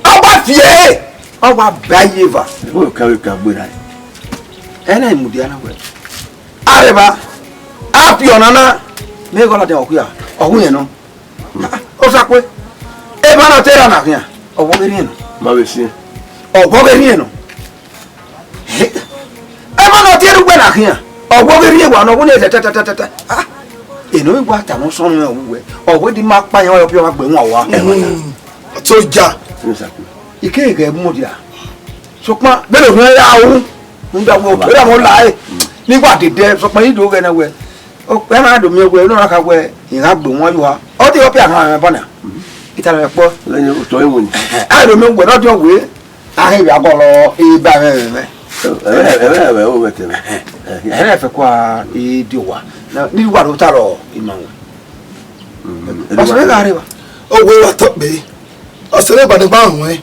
gba fie o gba vai eva o ka gbe ra ena imudi ana we areba afi onana me go la de okuya ohun yen no o sa pe e ba na tera na kia owo beri eno ma be si owo beri eno e ma no tieru gbe na kia owo beri ewa no wo ne tata eno igba ta mo so no we owe di ma pa yan wa pe wa gbe won wa tó jà ike ge mu dia so pa bele fun ya o nda wo bele mo la e nígbà dede so pa yin do ge na we o pe ma do mi we no ra ka we ira gbe won yo o ti o pe àwọn bona ita le po lẹ́yìn o to yin woni a do mi gbe do jo we a he ya golo e ba me o wete me ere fe kwa e di wa na ni wa do ta ro iman o so ga re wa o we wa to be o se le ba ni ba won e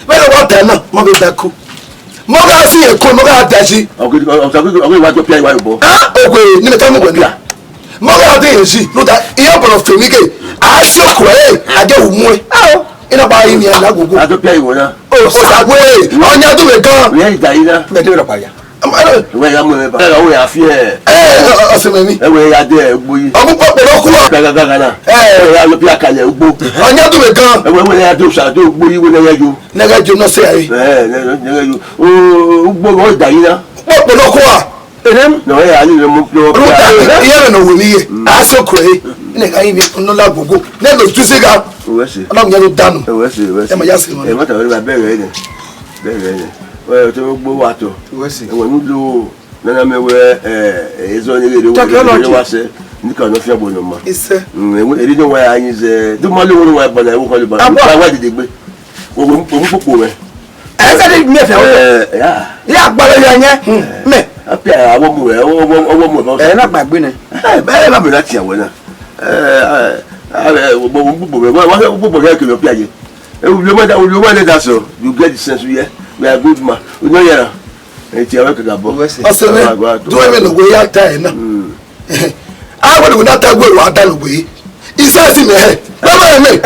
be le wa ta na mo be da ku mo ga si e ko mo ga da si o wa jo pia wa bo o ko ni le ta mo gbe mo ga de si no da iya bo fe mi ke a so ko e a de wu mu e ina ba yi ni la gogo a jo pia iwo na o sa gbe onya do we gan we da yi na me de ro pa ya we ya mo me ba o ya fi o se me mi e we ya de egbo yi o mu po pe lo ku wa gaga na ya lo pia kale egbo onya do we gan e we ya do sa do egbo yi we na jo no se ai na jo o gbo o da yi na po pe lo ku wa enem no ya ni mo pro iye no wo mi ye a so ko e ni ka yi mi no la gogo ne lo tu se ga o se Ọlọ́run yẹn ló dànù e ma ya se mo e ma ta ori ba bere ni we to gbo wa to we se e wo nu lo na me we ezo ni le wa se ni kan no fi abo no ma ise e ri no wa yin ze du mo lo wa ba na wo ko le ba wa de gbe wo mo popo we e se de mi e fe o ya gba lo yan me api àwọn mu e owo mu no na gbagbe ni be ba mi láti àwọn na gbogbo we wa gbogbo ke lo pi aye e wo mo da so you get the sense here we are good man we no yara e ti awe ka bo o se me do me lo we ya ta e na a wo na ta gbe wa ta lo gbe isa si me he baba me bi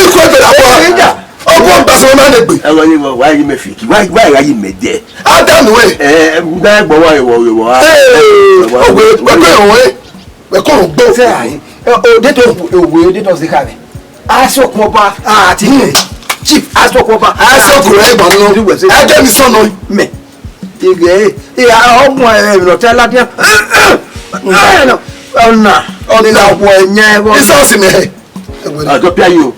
ko be la wa ogun ta so ma le gbe e wo ni wa yi me fiki wa ya yi me de adam we gba gbo wa iwo o gbe we ko gbo se ai o de to owe de to se ka ni aso ko ba ati chief aso ko ba aso ko e gbo no e de mi so no me ige ya ogun e lo te la de no ona wo enye wo isa si me a to pia yo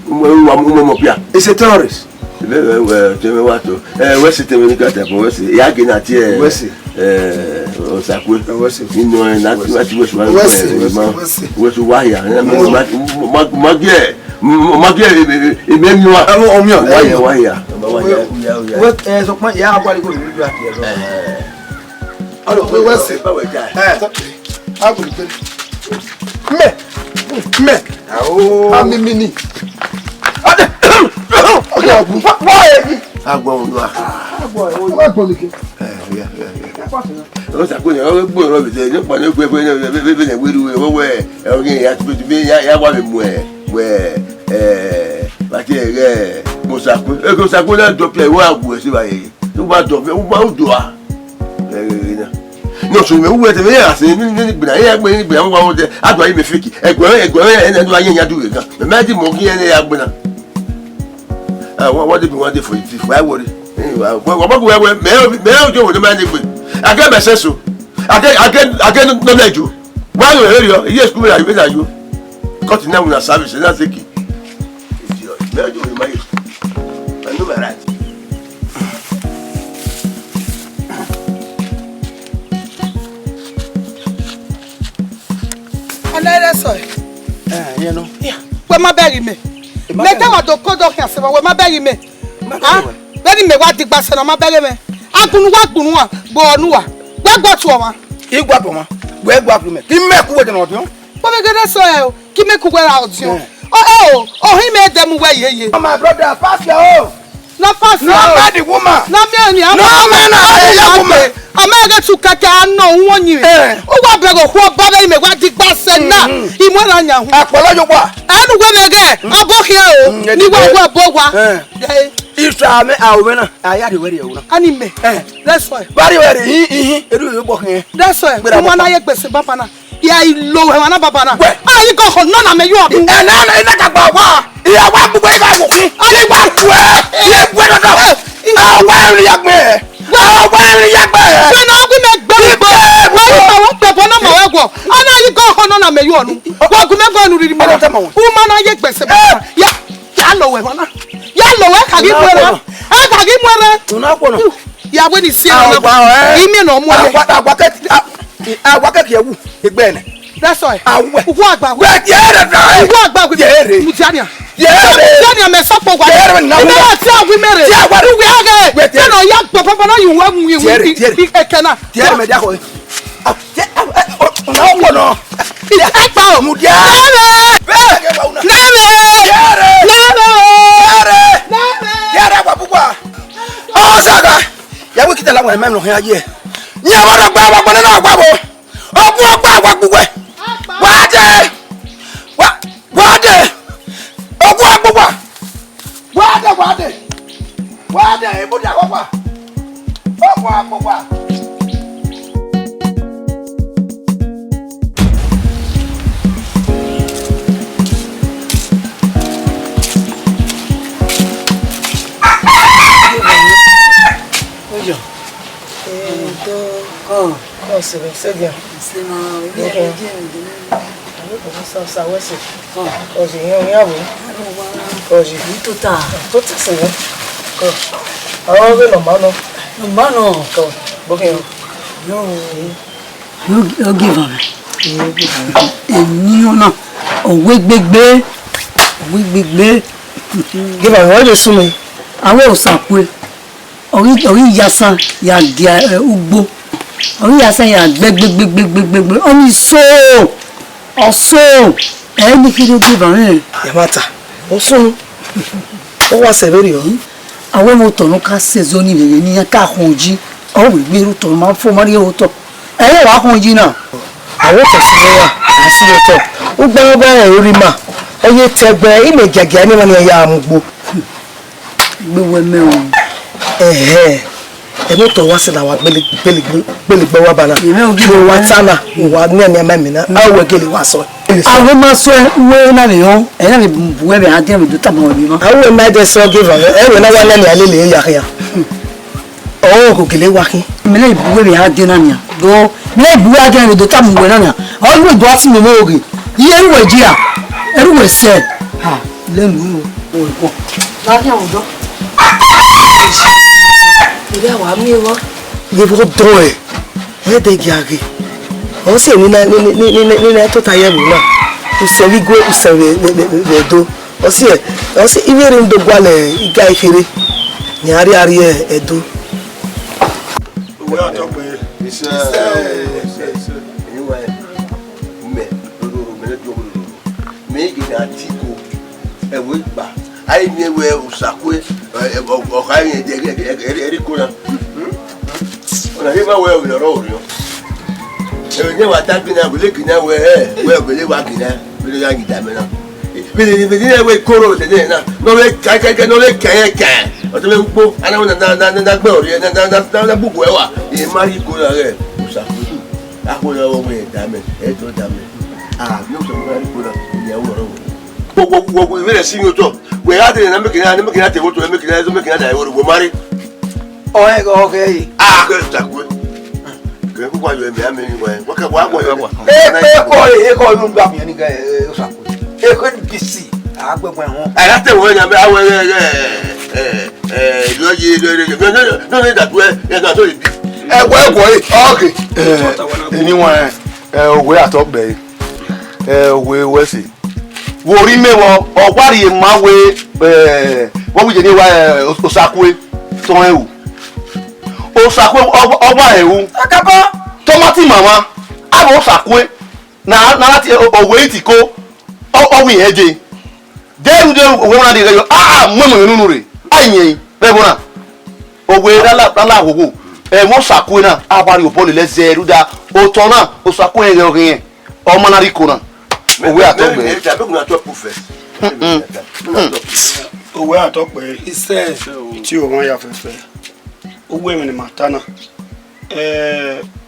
mo pia is a terrorist we te me wato we si te me ni ka te we si ya ge na ti we si o sa ku we si ino na ti we so wa ya ma ge e me mi wa o mi o wa ya we so pa ya agba le ko ni ju ati e alo we si ba we ja a ko me ami mini ade okay agbo olua agbo ni ke o sa ko ni o gbo ro bi je pa ni gbe be we ru we o rin ya ti be ya wa mi mu we ba ti mo sa ko na do play wa agbo si ba ye to ba do o ba o do a no so me wo te me ya se ni gbina ya gbe ni gbina wa wo te ado ayi me fiki egbe enu aye nya du gan me ma di mo ki ene ya gbina what they for it why worry what we me o jo wo ma ni gbe aga be seso aga no leju why you hear yes school you better you cut now na service na seki me o jo wo ma yi I know my right anere so you know we ma beri me me te wa do ko do kan se we ma beri me ah beri me wa digba se no ma beri me agunu wa bo onu wa we gbo tu o ma igwa bo ma we gwa fu me ki me ku we de no odun bo me gede so e ki me ku we ra odun oh he me dem we yeye my brother pass your home no pass no man the woman no me ni no man na woman amage tu kaka no wonyi o wa bego ho ba be me wa digba se na imo na nya hu apolojo kwa anu gwe mege abokia o ni wa bogwa Isra me awe na aya de were ewu na ani me that's why bari were hi edu yo bokan that's why mo na ye gbese papa na ya ilo he na papa na ayi ko ho no na me yo abun na ka gba wa iya wa bu gbe ba ku ani gba ku ye gbe do wa ri ya gbe wa ri ya gbe se na ogun me gbe wa ma wo pe bo na mo we go ana yi ko ho no na na me yo nu wa ku me go nu ri me na uma na ye gbese ya lo we na ya lo we ka gi mwere a ka gi mwere tuna ko no ya we ni si na imi na omo le agwakeke yawu egbe ne that's why awe ugu agba we yere dai ugu agba we yere mutiania yere me so po wa yere na me na ti agwi mere ti agwa we aga te no ya gbo papa na yu wa mu wi ekena yere me dia ko na ko no agba o mudia yere kwa bugwa o saga ya we kitala wa mem no han aje ni awara gba wa gbona na gba bo ogun ogba wa gbugwe wade ogun agbugwa wade ibo da gba ogun agbugwa Ojo. Oh, c'est bien. C'est marrant. Ça, ouais, c'est. Oh, j'ai rien, oui. Oh, j'ai vu tout ça. Tout ça, c'est bien. Ah, oui, non. Bon, you give on. You know, a week big bay. Give on, what is me? I will support. Ori yasan ya dia ugbo ori yasan ya gbegbegbegbegbegbe oni so oso ni kiri ti ba e mata osun o wa severi o àwọn mo tonu ka saison ni bere ni ka hunji o we gberu to ma fo mari o to wa hunji na àwọn to si wa asi o to o gba ba ori ma oye tegbe ime gege ni won ya amugbo gbewe me o eno to wa se na wa gbele wa bana wa tana wa ni ani amamina awe gele wa so awe ma so we na le yon na le buwe be ade me do ta mo ni no awe ma de so give we na wa na ni alele ya o ko gele wa kin me le buwe be ade na ni do me buwe ade me do ta mo we na ni o lu do ati me mo oge iye ruwe ji a eruwe se ha le nu o ko la ya o do il a wa mi wo ye bo droe ye de giage o se ni na to ta ye bu na o se wi go o se le do o se ivere ndo gwale iga ikere ni ari edo we on top we is anyway me do me gina tiko e we gba ai mi we usakwe o ka yin eri kuna ona ri ma we o ro ri o e ni wa ta gina we gina we we wa gina we ya gida me na we we koro de na no le ka no le kan o to le gbo ana na gbe ori na bugu e wa e ma ri ko re usakwe ako na o me da me e to da me bi o so ma ri ko na ya wo ro gbogbo ìwé sí mi tó we ha de na mekina te moto mekina da wo go mari o e go okay ko ta ko ko kwa yo me ameni wa ka wa go yo ko nu gba mi ni ga o sa ko ko bisi agbegbo ehun la te wo na me awe loji no da to e ga to bi okay ni won owe atogbe owe wesi wori mewo ogwari mawe wo wije ni wa osakwe to ewu osakwe ogba ewu akako tomati mama abo osakwe na lati owe itiko owi eje deru owe na de yo mo nunu re ayin be bona owe la gogo mo sakwe na abari opole le zeru da o to na osakwe ere okin o manari ko na owe atogbe owe atogbe ise ti o won ya fefe owe mi ni matana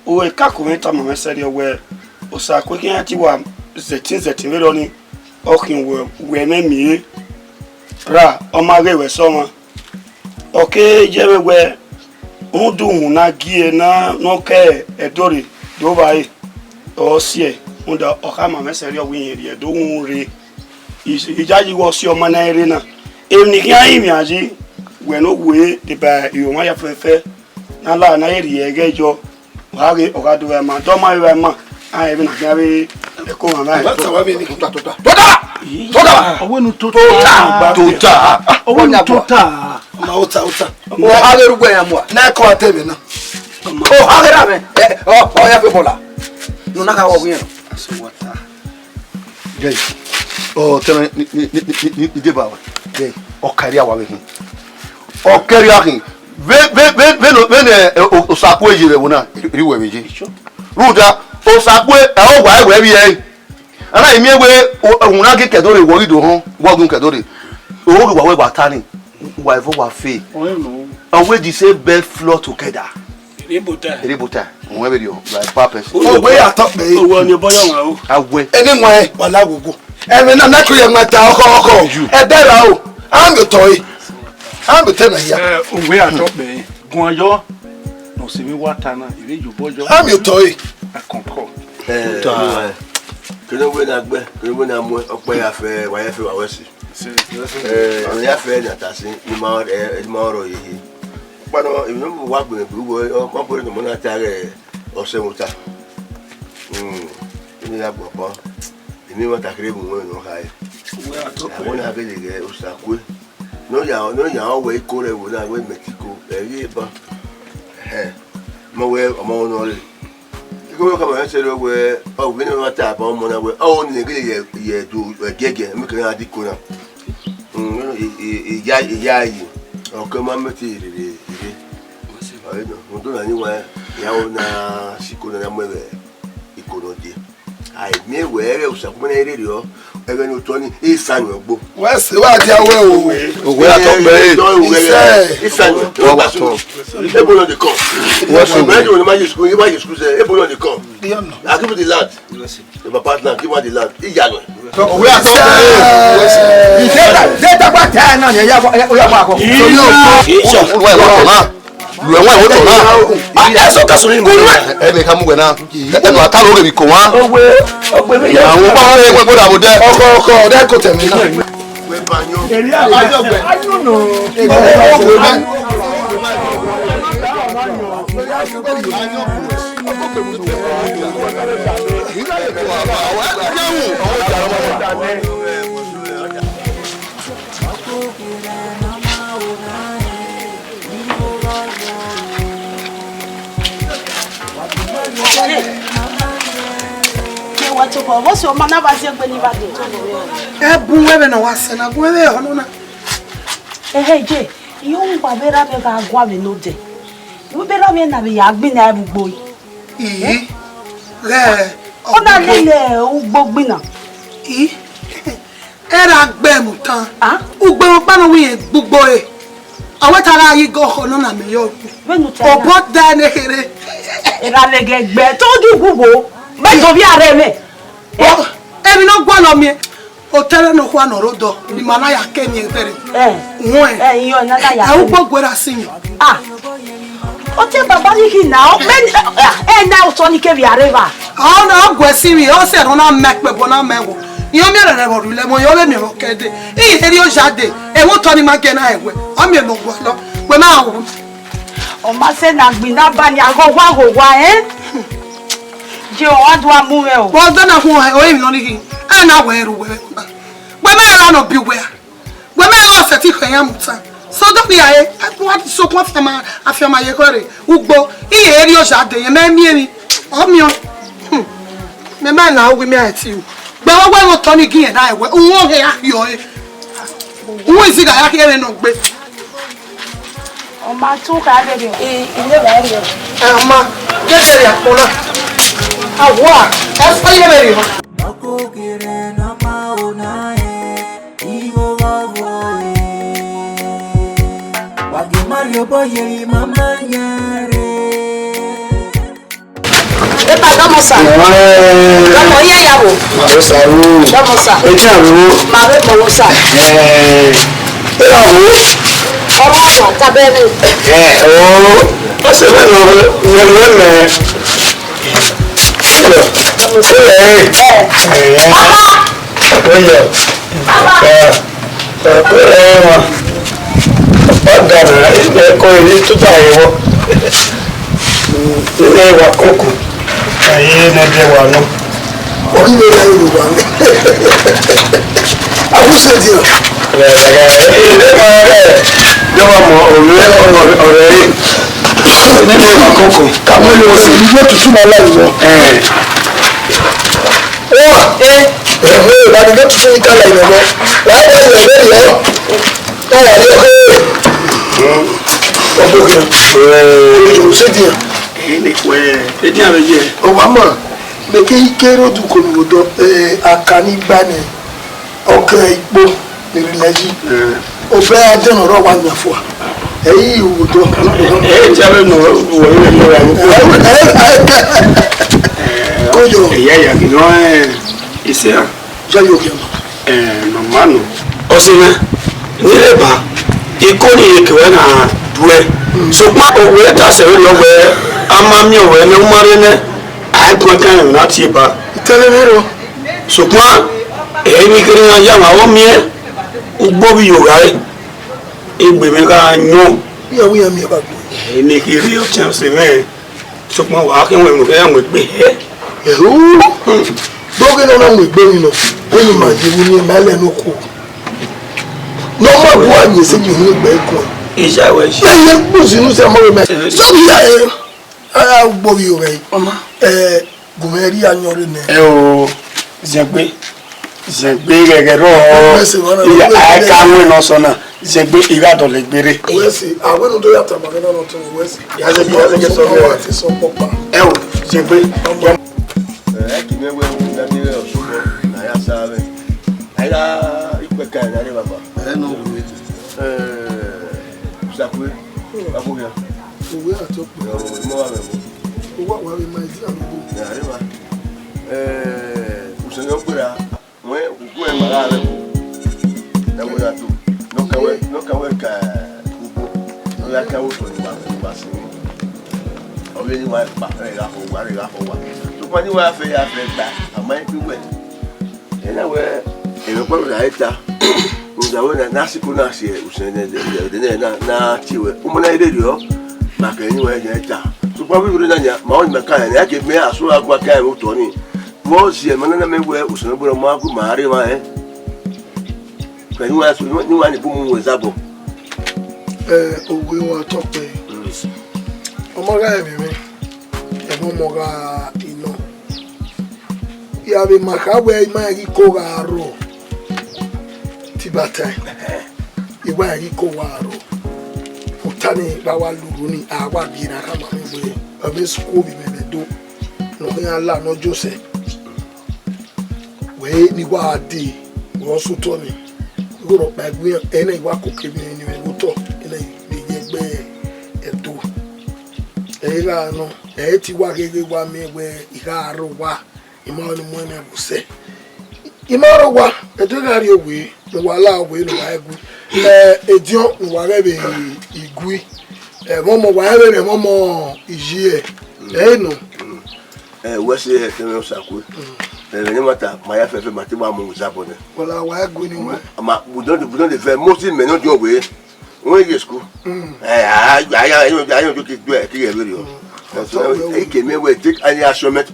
owe kakun ta mo meseri owe osakwe kin ti wa zetin we lo ni okin we memi ra o ma re we so mo oke je we un du hun na gie na no ke edori do bai o sie unda okama meserio winyerie do unre ijaji wo si o mana ere na emni ki ayi mi aji we no we de ba yo ma ya fefe na la na eri egejo wa ge ogadu we ma do ma we ma ai bi na ga bi ko ma ba Ba wa mi ni tota. owenu tota Ma ota. O hageru gbe ya mo. Na ko atebe na. O hagera me. O ya fe bola. No na ka wo yin. aswata Gay. O tena ni deba wa. Gay. O career wa we hin. O career hin. Ve o sapo ejire wona ri we meje. Ruda o sapo e o wa we bi e. Ana emi egbe ohun ke kedore wo rido hon wo gun kedore. O wa we batani. Wa evil wa fe. And we just say bed floor together. Rebota. Won we dio like purpose. o we atop me o ni boyo wa o Awe. Anyway, wala gugu. Emi na nakru ye ngata oko. E bera o. Am toy. Am tena ya. o we atop me gunjo no se mi wata na ire jo bojo Am toy. a control Kene we na gbe, kene we na mo ope ya fe wa wesi. Ya fe na tasi ni ma ro yi. Pano imi mo wa gbe gbo ma bo ni mo na tare ose muta. Ni ya gbo po. Imi wa takire bu mo no hai. we atop Àwọn na be le ge osakwe. No ya o we ko re wo na we Mexico. Eri ba. Mo we omo no le. Iko ka ma se lo we o bi ni ma ta ba mo na we o ni ge ye do gege mi kan adi ko na. Ya yi. O ko ma meti ire. Ai no, mo do na ni wa ya o na siko na mo we ikono di. Ai me we re osakwe na ire rio. Ebe ni to ni isanyo gbo. Wa se wa ti awe o. O we atop me. Isanyo to ba so. Ebo no de come. Wa so. When you ma school, you ma school say ebo no de come. I give you the land. The partner give me the land. Iyano. O we atop me. Data gba ta na ya o ya ma ko. So yo. O we wa na. Lu enwa wo to na. Ah, eso ka so ni mo. E me ka mu gbe na. E no ata lo re bi ko wa. Ogbe me ya. Àwọn ba re gbe boda bo de. Oko de ko temi na. We banyo. What's your man about when you are E bu we na wa se na bu we ho na. Hey, Jay, you won't be able to go away no day. You better be na be agbi na boy. Re. O na lele ugbo na. Era gbe mu tan. Ugbo mo pa no wi gbogbo e. Awe tara yi go ho no na me yo. O bot da ne here. Era lege gbe to du gugo. Me to bi are me. Emi no gwa lo mi. O tere no kwa no rodo. Ni mana ya kenye tere. Nwe. Yo na na ya. E ugbo gwera sinyo. O te baba ni ki na o me na o so ni ke bi are ba. O na gwe si mi o se no na mekpe bo na mewo. Yo mi re bo rule mo yo le mi ro kede. I eri o jade. E wo to ni ma ge na ewe. O mi no gwa lo. We ma wo. O ma se na gbi na ba ni agogwa Je o wa do amu e o. Wo do na fun o emi no ni ki. E na we ru we. We ma ra no bi we. We ma lo se ti kan ya muta. So do bi aye. What so kwa afema ye kore. Ugbo I eri o jade ye ma mi emi. O mi o. Me ma na o mi ati o. Gbe wo gbe mo to ni gi e na ewe. Unwo he ya yo e. Unwo isi ga ya ki ere no gbe. O ma tu ka de bi. Ile ba ere. Ma ke se ya ko na. Awa, e fa ile be ri ma. Akokere na maona igo wavoe wagi mario boye mama nyare E pa domo sa. Domo ye ya wo. Sa ru. Domo sa. E ti aru. Ma re mo sa. E la wo. Omo sa ta be ni. O se me no me.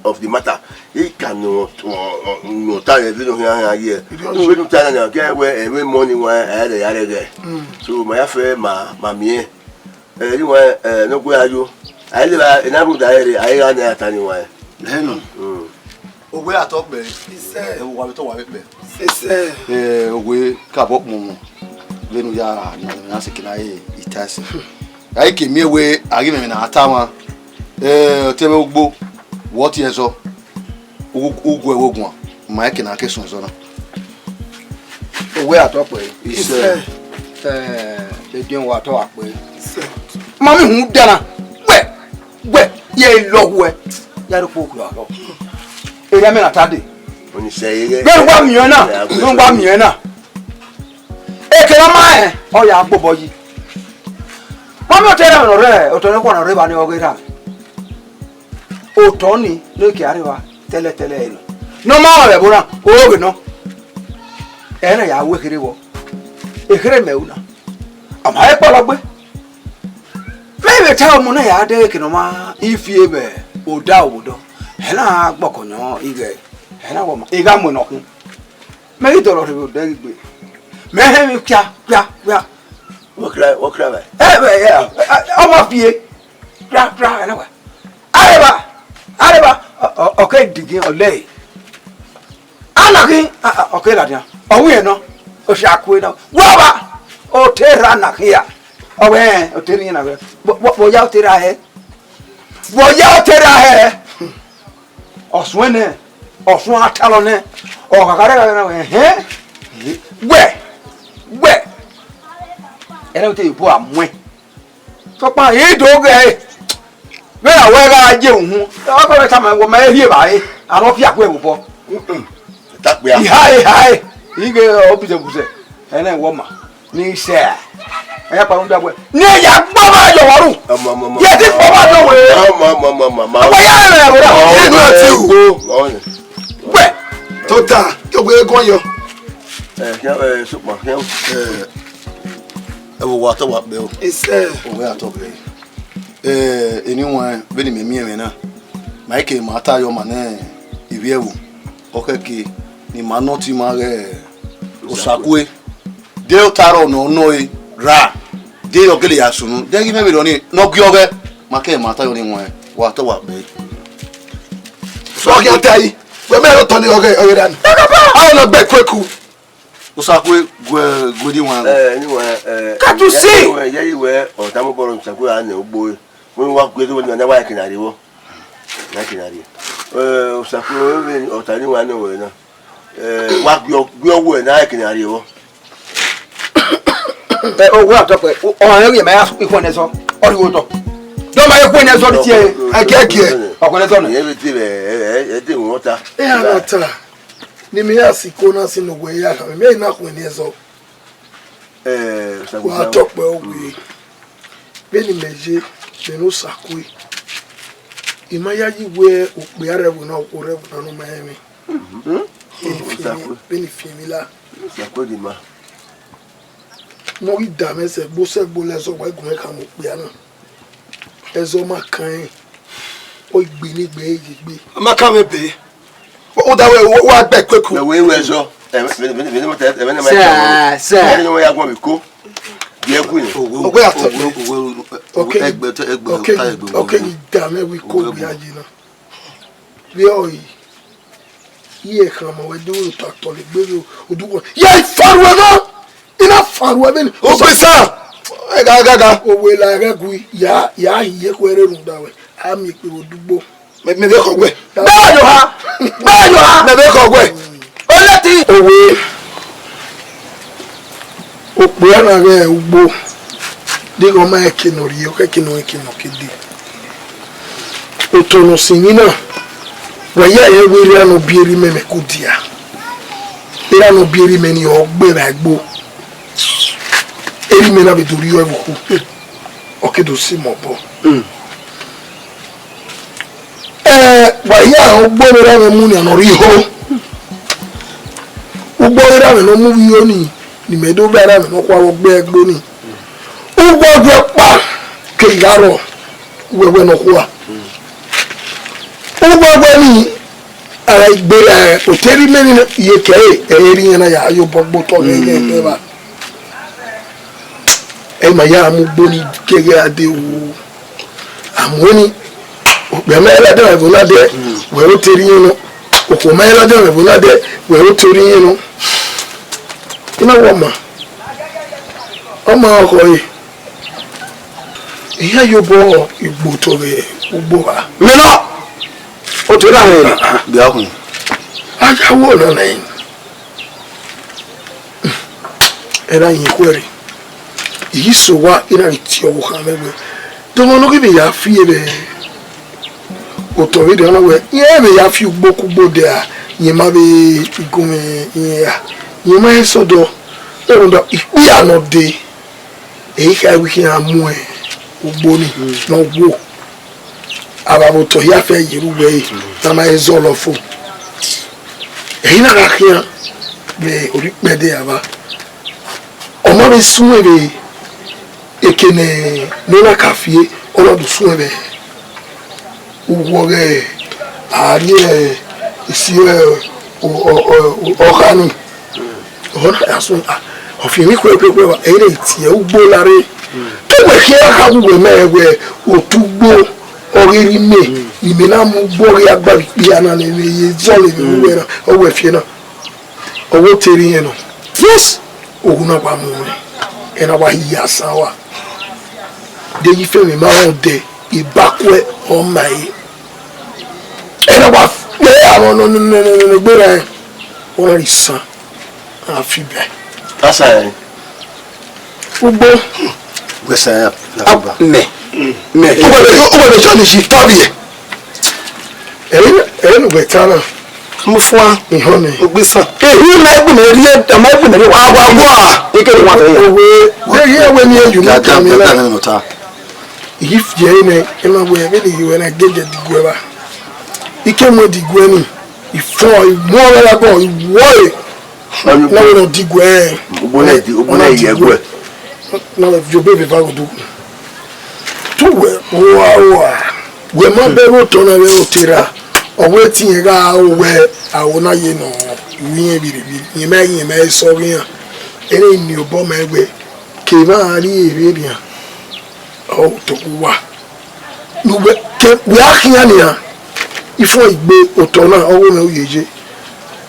Of the matter, he cannot tell here. We don't tell where every morning when I had a yard. So my affair, my me. Anyway, no go you. I live in Abu Dhabi. I ran there anyway. We are talking. He said, "We want to work with me." He said, "We can't work more." When we are not sick, I test. I came here where I give him an atama. Tell me what he has. Ugu my can I so we are talking. He said, "They don't want to talk with." Mammy, who done? Where? Ye log where? Yard folk. I'm not tidy. When you say, don't want me enough. Don't want me enough. Oh, yeah, boy. Mamma tell him, or to one river, or get up. Oh, Tony, look at you. tele no ma wa bora o no ena ya we kire wo e kire me una ama e polo gbe me ta mu na ya de ke no ma ifie be oda obodo ena gbokonyo ige ena wo ma iga mu no ku me to ro de gbe me he mi kya Wakra ba. Yeah. Ama fie. Kra ena wa. Areba. Okay, digin ole. Anaki. Okay la dia. Owe no. O shaku no. Wa o tera na kia. Owe, o teri na we. Bo ya o tera he. Oswene. Oswan atalo ne. O kakare na we. We. Ela te bo amwe. So pa e doge. Me na we ga je ohun. O ko be tama wo ma hie ba e. Aro fi akwa ebubo. Takpe ya. Hi. Ige obuje. Ene wo ma. Ni se. E pa unda bo. Ni ya gbo ba yo waru. Ye ti po ba do we. Mama. Wa ya na wo da. Ni no ti wo. We. Tota, yo gbe gon yo. Super. Ewo wa to wa be o. Ise. O we ato be. Anyone be ni me na. Mike ma ta yo ma na ibi ewu. Okeke ni ma no ti ma re Osakwe. De o taro no e ra. De o gele ya sunu. De gi me be ni no gbi oge. Ma ke ma ta yo ni won wa to wa be. So ki atai. We me lo to ni oge dan. I no gbe kweku. Osakwe gwedi wan. Can't you see? Yeah, you were or Tamu Boron Sakura and boy. When we walk with you, never I can arrive. Sakura or Tani one over. Walk your way, and I can arrive. Oh, what up? Oh, I may ask if one is all. Or you don't. Don't buy a point as well here. I can't get. I'm going to tell you everything. Water. Yeah, ni me asikona sinu gwe ya me na ko ni ezo wa tope ogwe be ni meje be no sakwe imaya yiwe okpe arebu na okorebu na no mayemi be ni fimila sakwe di ma no ri da mese gbo se gbo leso wa gun ka mo pe ana ezo ma kan o gbe ni gbe yigbe ma ka me be o da we wa gbe kweku na we zo me mo te me na ma sa ni mo ya gwa mi ko ye ku ni ogwe ato okay da me we ko bi aji na bi o yi kan mo we do to to le gbe odugo ye faru na ina faru be o pe sa ga o we la ga gu ya ye ko ere run da we ami pe odugbo me be ko gbe ba yo ha me be ko gbe o lati owe o pe ara re ugbo de go ma ekinori o kekino kedi o to no sinina wa ya ye we ri anu bieri me ko dia ri anu bieri me ni o gbe ra gbo eri me na be dori o ewu o kedo si mo bo waya ugbo ra me mu ni anori ho ugbo ra me no mu wi oni ni medo ra me no kwa ogbe egbo ni ugbo je pa ke yaro wewe no kwa ugbo ni ara igbe o teri me ni ye ke eri na ya yo bogbo to le ba e ma ya mu boni kege ade wo amoni be me la de bo na de we o teri yin no o me la de bo na de we o teri yin no ina wo ma o ma ko yi iya yo bo igbo to be ugbo ba me no o to la he bi akun aja wo na na yin era yin kwere yi so wa ina ti o kan mebe to mo no ki be ya fi ebe o to we de na we ye be ya fi ugbo kugbo de a yin ma be igume yin ya yin ma so do e ndo ipi ano de e ka wi ki amu e ugbo ni no wo ababoto ya fe yiru we na ma ezolo fo eyin na rakia be ori pede aba ọmọ be sun be ekene nona kafie olodu sun be uwo re ari isi ọkanu ọ̀nà yasun ọ̀fìnmi kwekwe wa eyin ti e ugbo lare we here how we me otugbo oriri me ime na mu gbori agba ya na ye jole mi we na o we fie na owo teri yen no yes ogun na pa mu e na wa ya sawa de yi fe mi ma on de ibakwe o mai e na wa me awon no gbera o ri san afi be asa e ugbo Wesa me o le so ni si tabi e no betana mo fun a ihone ogbesan ehu na egbu na ri ma egbu na ri wa agwa ike ni wa we de ye we ni eju na kamera no ta if je ne e ma we be ni we na geje digwe ba ike mo digwe ni ifo mo la go wo na we no digwe obo na yegwe na le jo bebe va godu tu we ma be ro to na we otira o we tin ga o we awona ye no wi biri ye me so ri an ere ni obo ma egbe ke ma ri ere bi an o to wa nu we ke we akia ni an ifo igbe oto na owo me oyeje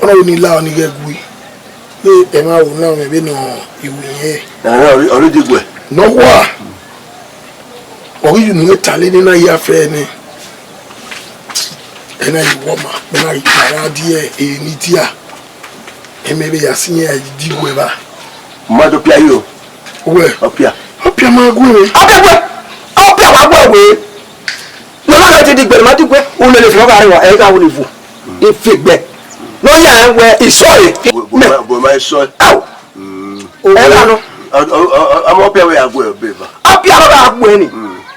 ona we ni la oni gegui e ma wo na me be no iwe ori digwe no wa ori nu tale ni na ya fe ni ena yi woma me na ipara die e ni dia e me be ya sin ya digwe ba ma do pia yo we opia ma gwe opia wa gwe we no ma ti digbe ma digwe o le fo ba re wa e ka wo le fu e figbe no ya we isoye bo ma so aw e no am opia we agwe beba opia ba agwe ni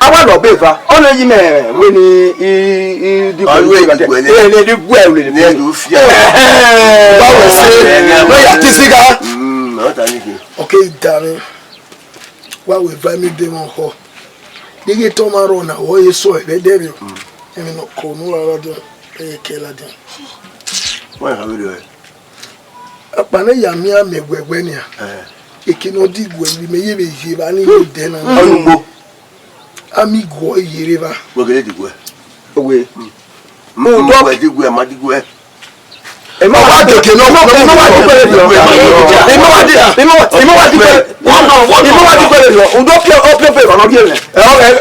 awa lo beba ona yi me we ni di ko le di gwe le ni do fia ba we se no ya tisiga no ta ni ki okay dare wa we va mi de mon ho digi to maro na o ye so e de re emi no ko nu la do e ke la de wa ha we do apa na ya mi amegwegwe ni a ekino digwe bi me ye be je ba ni de na olugbo amigo yere ba gbogele digwe we mo do digwe ma digwe e ma wa de ke no mo wa digwe lo e ma wa digwe lo o do pio pe no gele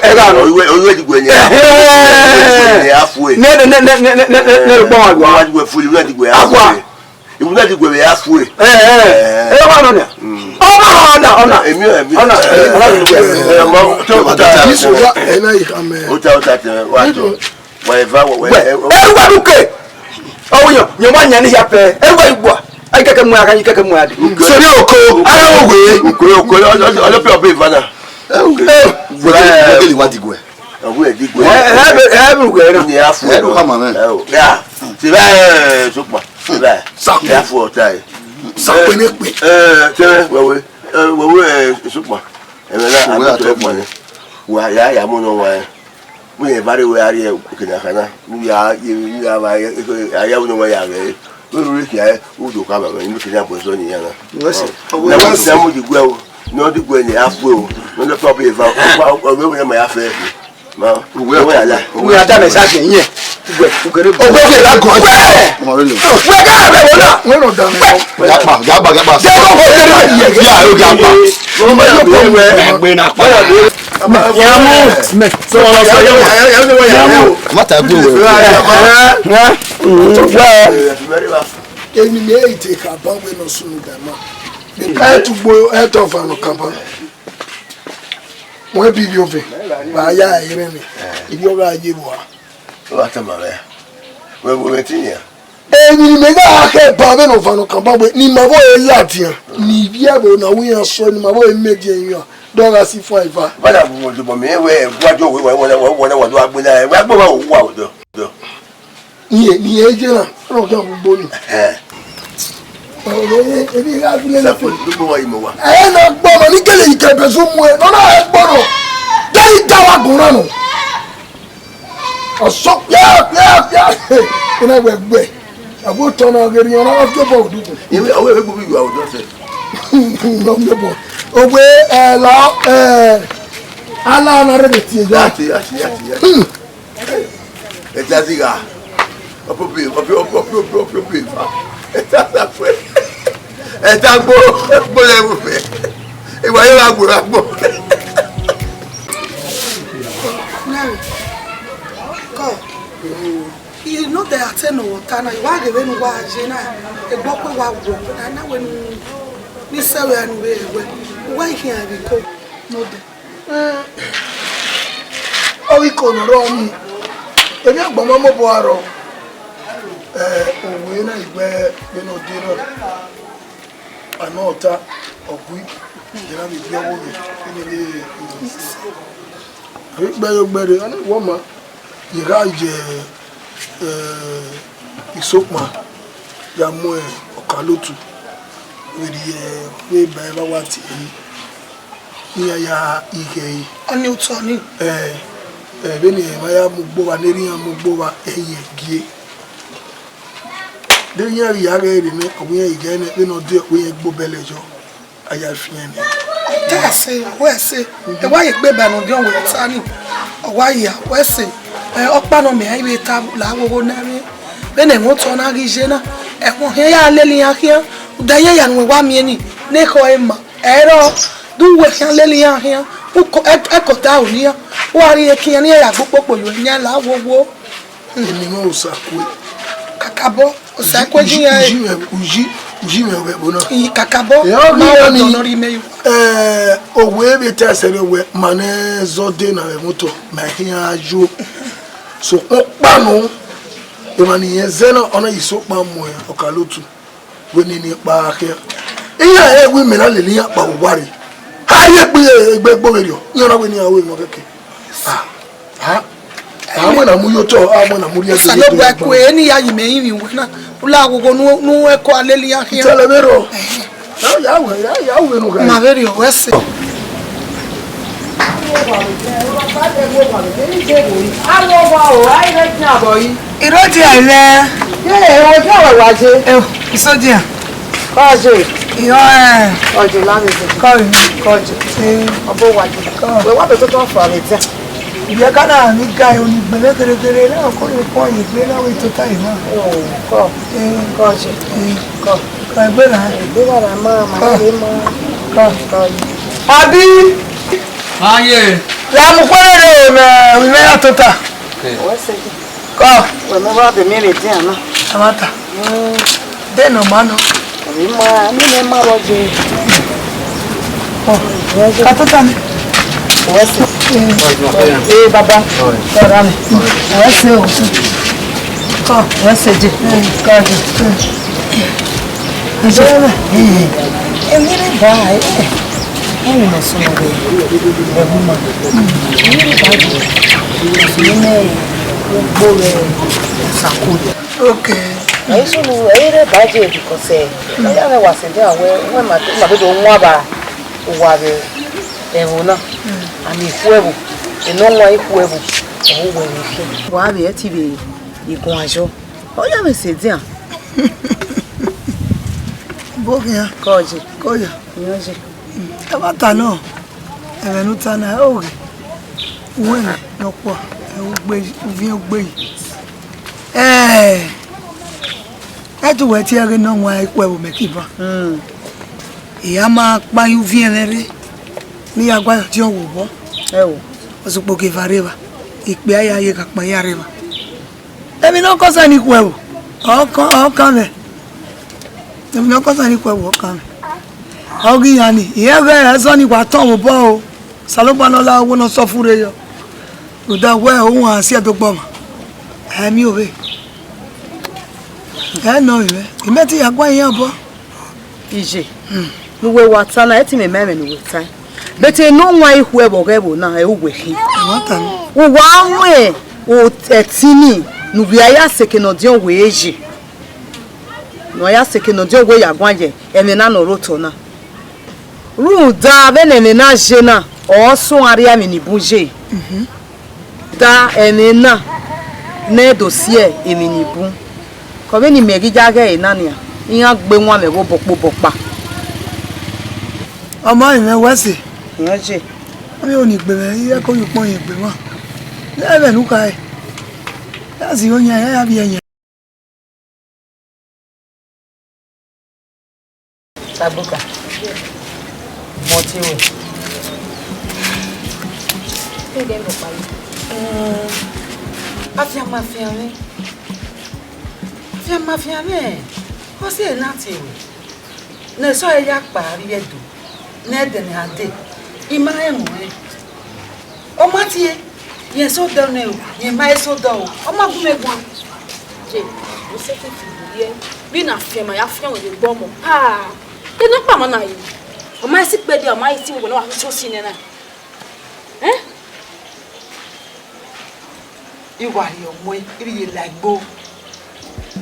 e ga no owe digwe ni ni afue ne gbo wa digwe fuli na digwe afue ibu na digwe ya afue e wa no ne ona ewa duke owo yo ma nya ni ya pe ewa igbo ai keke mu aka keke mu ade so ni oko ara oko olo pe obe vana gbogeli wa digwe owo digwe gwe no ni afu do kama na ya ti ba so pa ba ya fu otai sape ne pe tere wewe so pa emela ato po ni wa ya mo no wa we very we are okina kana we ya ba ya no wa ya we we ya udo ka ba ni kina po so ni ya na na wa sa mo digwe o no digwe ni afu o no le pop eva we ma ya fe ma we ya la we ada me sa kin yen digwe o go ke la go mo re lo we ka be wona we no da me gaba se ko ko ke ya o gaba mo ma yo we gbe na pa yamu so wala so yamu mata gbe we emi me ite ka ba we no sunu da ma be ka tu gbo e to fa no kan ba mo bi bi ofe ba ya ire mi ibi o ga je bo wa ta ma we tinya Emi mega ke ba be no fa no kan ba be ni mabo e latia. Ni bia bo na wi aso ni mabo e meje yin. Don't ask if I va. Bada bo do me we gwajo we wona do agbona. We agbo ba wo wa odo. Ni eje na. Ro do bo ni. Ebi ga bi le Sapo do wa imo wa. Na gbo mo ni kele ikebe so mu e. No na e gboro. Dai dawa gunra no. Oso ya. Ina we gbe. Abo to na geri ona wa jo bo du. Ewe awe gbo bi wa odo se. No me bo. Ogbe ala na re ti ja. Ati. Eta ziga. Opo. Eta fue. Eta gbo le mo fe. Iwa yo agbo. Go. You know they are saying no tana. You are the one who are Jena. The book we are going. And now when we say we are why here we go? No there. O iko no ro mi. Emi agbo mo bo aro. Owe na igbe be no de no. Anota ogui. Jera mi bi owo mi. Ni igbe yo gbere ani wo ma. Yira je isokma ya mo okalotu. We ba ba wati ni ya ike oni utoni be ni ma ya mugbo wa neri ya mugbo wa eye gie de ya ya re ni ogun ya ige ni be no de we gbo belejo aya fian ni ta se we se e wa ye gbe ba no de we tani o wa ya we se opa no me ai ta la wo na mi be ne mo to na ri je na e ko he ya lele ya kia daye ya nwe wa mi ni ne ko e ma ero du we kan lele ya hia u ko e ko ta o ni wa ri e kian ni ya gbopo yo nya la wo emi mo usakwe kakabo usakwe ji ya uji me we bona kakabo ma ni no ri me owe be ta se we mane zode na moto ma hia ajo so pa no e mani yezena ona isokpa mo ya okalotu woni ni pa ahia iya ewe me na lele ya pa wari ha ye pe egbegbo eri o yan rawe ni awe mo keke àwọn na mu yo to àwọn na mu ri ese lo gba ku eni ya yi me yin wi na ula gogo nu e ko alele ya ahia tele bero ya we no ga ma veri o wese ìrọ́jì àìlẹ́ ẹ̀rọ tí àwọn ìwà ṣe ìsọ́jì à kọ́ọ̀ṣe ìyọ́ ọ̀jọ̀ lámìsẹ̀ kọ́ọ̀rì kọ́ọ̀jọ̀ tí ọbọ̀ wájú pé wọ́n tó tó ń fà mí tí ìyẹ́ kánà ní ga onígbẹ̀lẹ́ kéré náà kó lè kọ́ ìgbé láwọn ètò táyì náà kọ́ọ̀ṣe kọ́ ìgbé náà ìgbéwàrà máa lè mọ́ àbí Aye. láàmú pẹ́rẹ́ rẹ̀ ìmẹ́yà tó ta kọ́ pẹ̀lú bá bèmí rè díẹ̀ náà àmàtà dẹ́nà mánà èmi máa nílẹ̀ máa lọ jẹ kàtótà ni wẹ́sẹ̀ ee bàbá kọ́ra mi wẹ́sẹ̀ o kọ́ wẹ́sẹ̀ jẹ kọ́ra ìjọba èmi rẹ̀ bá ẹ̀ ẹ̀yìn lọ sọ ọ̀rẹ́ ẹ̀bù mọ̀ èmi rẹ̀ bá jẹ ìfìlẹ̀ gbogbo rẹ̀ ṣàkóso. okay Aí isso não é verdade de você. Aí a negócio de uma vez um aba o aba é uma a mi fuego e não vai fuego o o aba é tibe e com a jo olha me se dia bogia coje hoje abata no ebe no ta na o wena no po o gbe ẹtù wẹ̀ tí ẹrí náà wọn ẹ̀pọ̀ ẹ̀wò mẹ́kìbá ìyá máa pa uv ẹ̀rẹ́ ní agbáyọ̀ tí ó wò bọ́ ọ̀sùpọ̀ kẹfà rẹ̀ wá ìpè ayé ayé kàpọ̀ ayé rẹ̀ wá ẹ̀mí náà kọ́sà ní ipò ẹ̀wò ọ̀ọ́kàn rẹ̀ ẹ̀mí náà kọ́sà ní ipò ẹ̀wò ọ̀ọ́kàn rẹ̀ ọ̀gìyàn ni ìyá rẹ̀ sọ nípa tán wò bọ́ o sàlópanọ́lá owó náà sọ fúnre yọ kò dá wẹ́ òun àṣì ẹ̀ tó gbọ́ mọ́ ẹ̀mí òwe no we. Imeti ya kwa yabo. Ije. Nuwe watana eti me meme nuwe tai. Bete no nwa ihu ebo na e ugwe hi. Watan. Wo wanwe o etini nuwe ya seke no dion we eji. No ya seke no dion we ya gwanje eme na no roto na. Ru da be ne na je na o so aria mi ni buje. Da eme na ne dossier emi ni bu. Ko be ni megi jage inania. Iya gbe nwa me wo bokpa. Ọmọ ìwé wẹ́sì. Ìyànjẹ́. Wọ́n yóò ní ìgbèrè yíyá kó yóò pọ́n ìgbè wọn. Lẹ́ẹ̀bẹ̀ lúkà ẹ̀. Láti yóò yan ẹ̀yà bí ẹ̀yàn. Sabuka. Mo ti wẹ̀. Ṣé ìdẹ́ ń bọ̀ parí? Afiamafia rẹ̀. Ó sì ẹ̀ láti wẹ̀. Nẹ̀sọ́ ẹ̀yà pàárí ẹ̀dùn. Nede ni ade ima emu o ma ti ye so do ne o ye ma so do o ma gu me gwan je o se ke fi ye bi na fie ma ya fie o le gbo mo e no pa mo na yi o ma si pe de o ma ti wo na wa so si ne na iwari o mo iri ye la gbo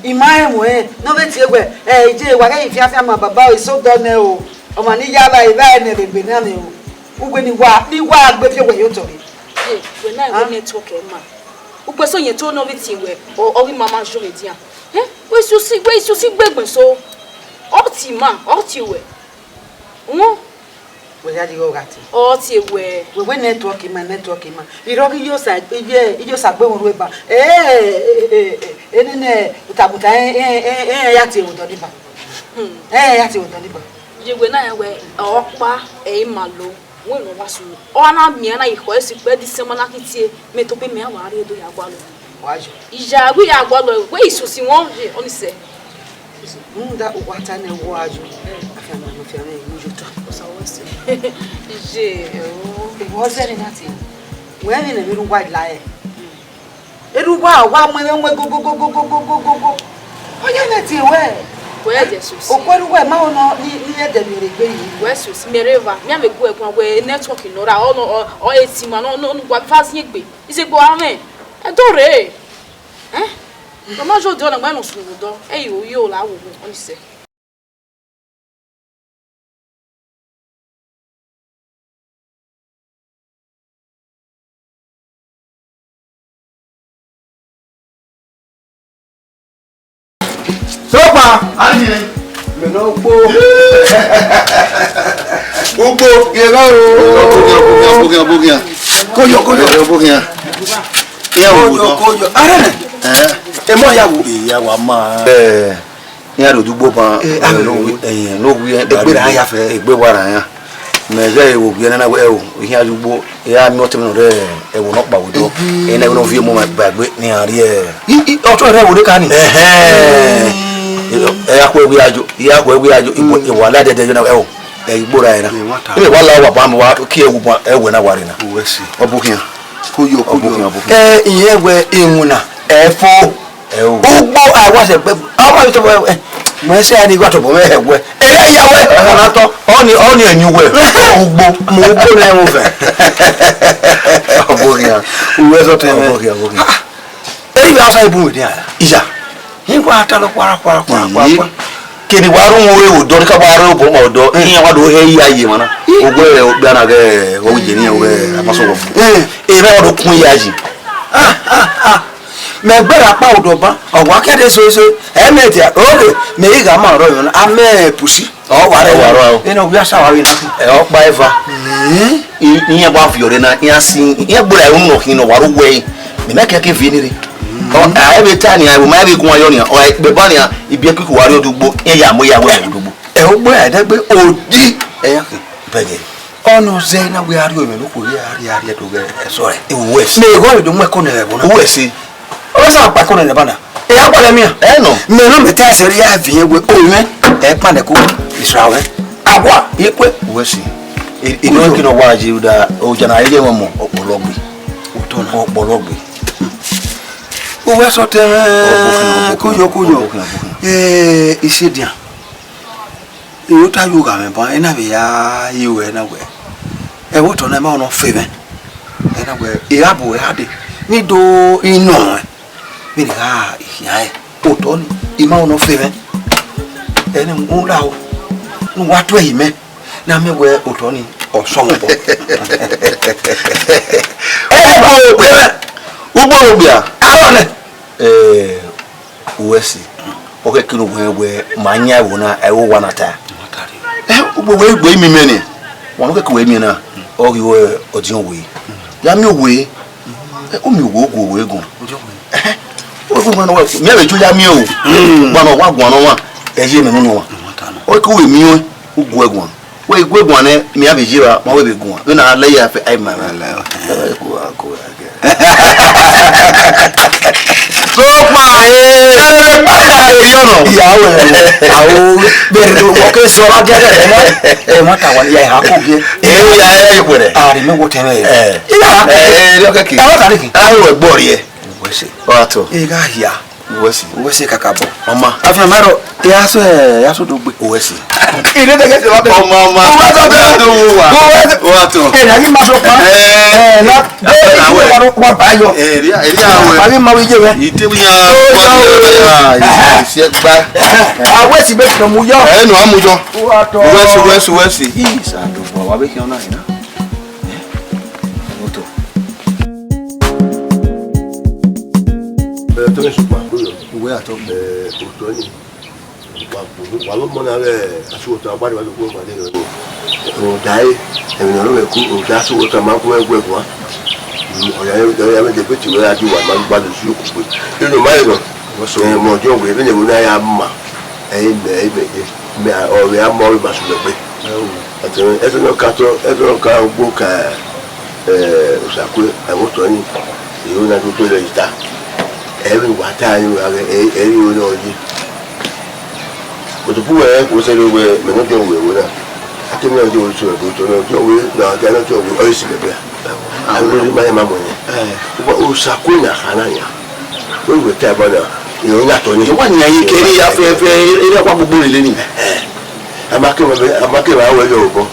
ima emu no be ti egbe je wa ke fi afia ma baba o so do ne o ọmọ ní yaba ìbá ẹni rẹ̀gbẹ̀ náà ni o ugbe ni wá agbẹ́fẹ́ wẹ̀ yóò tọ̀rẹ̀. Wẹ̀ náà ìwé nẹ́tíwọ́kì ẹ̀ máa ugbe sọ yẹn tó náà bí ti wẹ̀ ọrí mama ṣọ́ rẹ̀ díà wẹ́ iṣu sí gbẹ̀gbẹ̀ so ọ̀tí mà ọ̀tí wẹ̀ wọ́n. Wẹ̀ yá di ọ̀gá tí. Ọ̀tí wẹ̀. Wẹ̀wẹ̀ nẹ́tíwọ́kì mà ìrọ́bí yóò ṣàgbéwọ̀n rẹ̀ bá ẹni nẹ ìtàkùtà ẹ̀ yá ti ìwòdọ̀ níbà yá ti ìwòdọ̀ níbà. Yewe na ewe okpa malo we no wasu ona mi na iko esi pe di semana kitie me to pe me aware do ya gwalo wajo ija gbe ya gwalo we isusi won je oni se nda ukwata na wo wajo afia na yujuto osa wose je o was any nothing we ni na biru wide lie eru wa mo go oya na ti we Osajesu. Okweruwe ma ono ni edemire gbe yi. Wesus mereva. Mi amegu egun we network inora o etima no gwa fasi egbe. Isegbo amen. E do re. Mama jo do na gba no sunu do. E yo la wo oni se. Sopa, ani me no po. Upo, yega o. Bugia. Koyo. Ya wo do. Ara. E mo ya wo. Ya wa ma. Ya do dugbo pa. No wi egbe ra ya fe. Egbe wara ya. Me je wo bi na we o. Ya dugbo. Ya mi o temi no re e wo no pa wo do. E na no fi mo ma gbagbe ni ari e. O to re wo de ka ni. Akwa egbe ajo ibo ala dede na ewo igbora ira ile wala wa ba mi wa ki ewu ba ewe na wari na obukin koyo iye egbe inwuna efo ugbo awa se pe awa yo to mo se ani gwa to bo me egbe yawe na to oni enyuwe ugbo mo ugbo na enwo fe obukin uwe so teme obukin ya sa ibu we dia ija Ingwa atalo kwara. Kini waru nwe odo ka waru bo odo iya wado he ya yi mana. Ogwe bia na ge wo jeni we amaso wo. Ere odo kun ya ji. Me gbera pa odo ba. Ogwa kede so emeti oge me iga ma ro yo na ame pusi. O ware. Ina obi asa wa wi na. O pa eva. Iya ba fiore na iya sin. Iya gbura e no kin no waru we. Me na keke viniri. Every time I will marry Guayonia or Bebania, if you could worry to book, Yamoya, Elbow, I don't be odi. Oh no, Zena, we are women who are to sorry. West may go to Macon, who is he? What's up, Pacon and the banner? No, no, the task area here with Owen, and Panaco, Israel. Agua, equal, was he? It don't know why you the Ojana or Bologby. Uton or Bologby. Uwe sote kuyo Iṣẹ́ dia. Yo ta yo ga me ba ina be ya yiwe na we. E wo to na ma ono fe me. Ina we e abo ya de. Ni do ino. Mi ga ya e. O to ni I ma ono fe me. Ene mu la o. Nu wa to yi me. Na me we o to ni o so mo. Ugbo bia. Arone. Uwesi. Oke kinu wewe manya wona ewo wanata. Ugbo we gbe mi meni. Won ke we mi na. O ri we odion we. Ya mi we. O mi wo go we gun. O gun na wa. Mi be ju ya mi o. Gba no wa gun no wa. E ye mi no wa. O ku we mi o. Ugu egun. We gwe gun na mi abe jira ma we be gun. We na le ya fe ai ma la. Ku so pa yono ìyàwó awo bere wo ke so la gere mo ta wa ya ha ko ge ya e ko re ari me wo tene ya lo ke ki ta ta ki ari we gbori e wo se o to ga ya wo se kakabo mama afa mero ya so do gbe wo se ire de ke se wa mama wo to do wa to e na ni ma so pa la de wa ba yo eri awe abi ma we je we ite bi ya se gba awe si be kan mu yo enu amujo wa to wesi isa do wa be ki ona ina moto to me supa we ato oto ni wa lo mo na re asu oto agbari wa lo ko ma de o dai e mi no lo ku o da su oto ma ku egwe kwa ya me de pe ti we aju wa ma gba lu su ku pe nínú ma iro so mo jo we be ne mo na ya ma me o we am mo ba su le pe e no ka gbo ka Osakwe awoto ni yo na to le ita every wata you every one oji oto puwe wo se lo we me no jo we wo na atemi na jo so to no jo we na ga na jo we o si bebe a lo ri ma mo ni Osakwe na hananya we ta ba na yo na to ni wa ni ayin kere ya fe ere kwa gbogbo ile ni amake wa we yo bo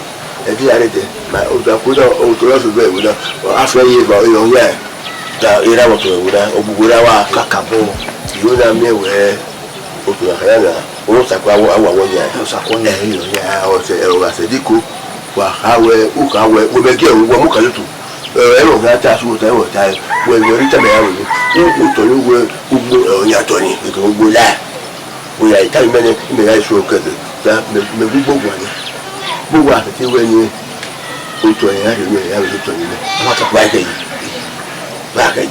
e bi arete ma Osakwe do o to lo so be wo na afa ye ba yo ya da ira wato guda obugura wa kakabo yona mewe otu akana o sakwa awa wonya o sakwa na hiyo ya o se o ga se diko wa hawe u ka we we be ke wo mu ka lutu ero ga ta su ta wo ta we yo rita be ya we u to lu we ugbo onya to ni to ugbo la o ya ita me ya su ka ta me ugbo gwa ni gbogbo ati we ni o to ya we to ni ma ta ba ke báyìí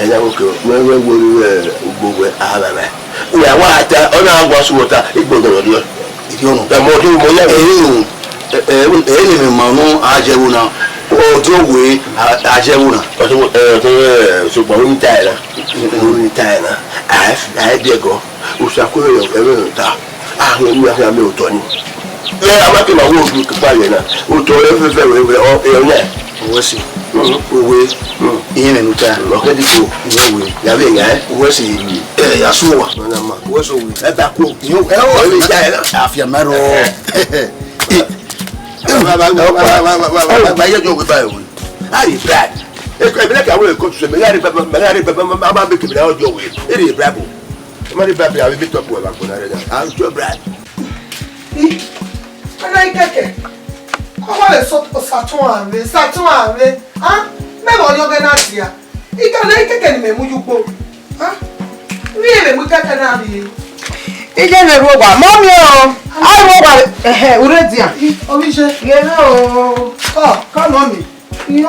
ẹ̀yà òkè wẹ́wẹ́ wọlé gbogbo ààrẹ ìyá wa àtẹ ọ̀nà àgbà sùwọ̀tà ìgbọ̀ngàn lọ. ìdíwọ̀nù ẹ̀mọ́ ọdún mọ̀ yá èyí ni mọ̀nú àjẹwò náà ọdún òwe àjẹwò náà. ṣùgbọ́n ó ní táyà náà àyẹ̀dẹ́gọ́ Osakwe ẹ̀rọ ìta àwọn ẹ̀mí àmì òtọ́ ni. ẹ̀ amákẹ́mà wọ́n òfin kíkọ́ àyẹ̀ náà òtọ́ ẹ̀fẹ́fẹ́ ẹ̀rọ náà wọ́n sì owe iye nínú ta ọ̀kẹ́dì kò ìwé yàrá ìyá ẹ̀ wọ́n sì yasuwa wọ́n sì owe ẹ̀ bá kú ẹ̀ wọ́n ìjà ẹ̀ náà àfihàn mẹ́rọ bá yẹ jọ wípé báyìí wọ́n àyè brad ẹ̀kọ́ ìbílẹ̀ kí àwọn èkó tuntun mẹ́rin bẹ́ẹ̀ máa bẹ kébìlẹ̀ ọjọ́ wẹ̀ ẹ̀rì brad bò ẹ̀ má ní brad bí àwọn ibi tọ́pù ẹ̀ bá kọ́ náà rẹ̀ náà à ń tó brad. ọ̀nà ìkẹ̀kẹ̀ ọmọ rẹ̀ sàtún ààrẹ mẹ́wàá ọ̀yọ́ gẹ́ náà sí ya ìkà náà ìkẹ̀kẹ̀ ni mẹ̀mú yúgbó rí èrè mú kẹ́kẹ́ náà rí i. Ije na ruo gwa mom yo. Ai ruo gwa uredi a. Omise. Ye no. Come on me. Yo,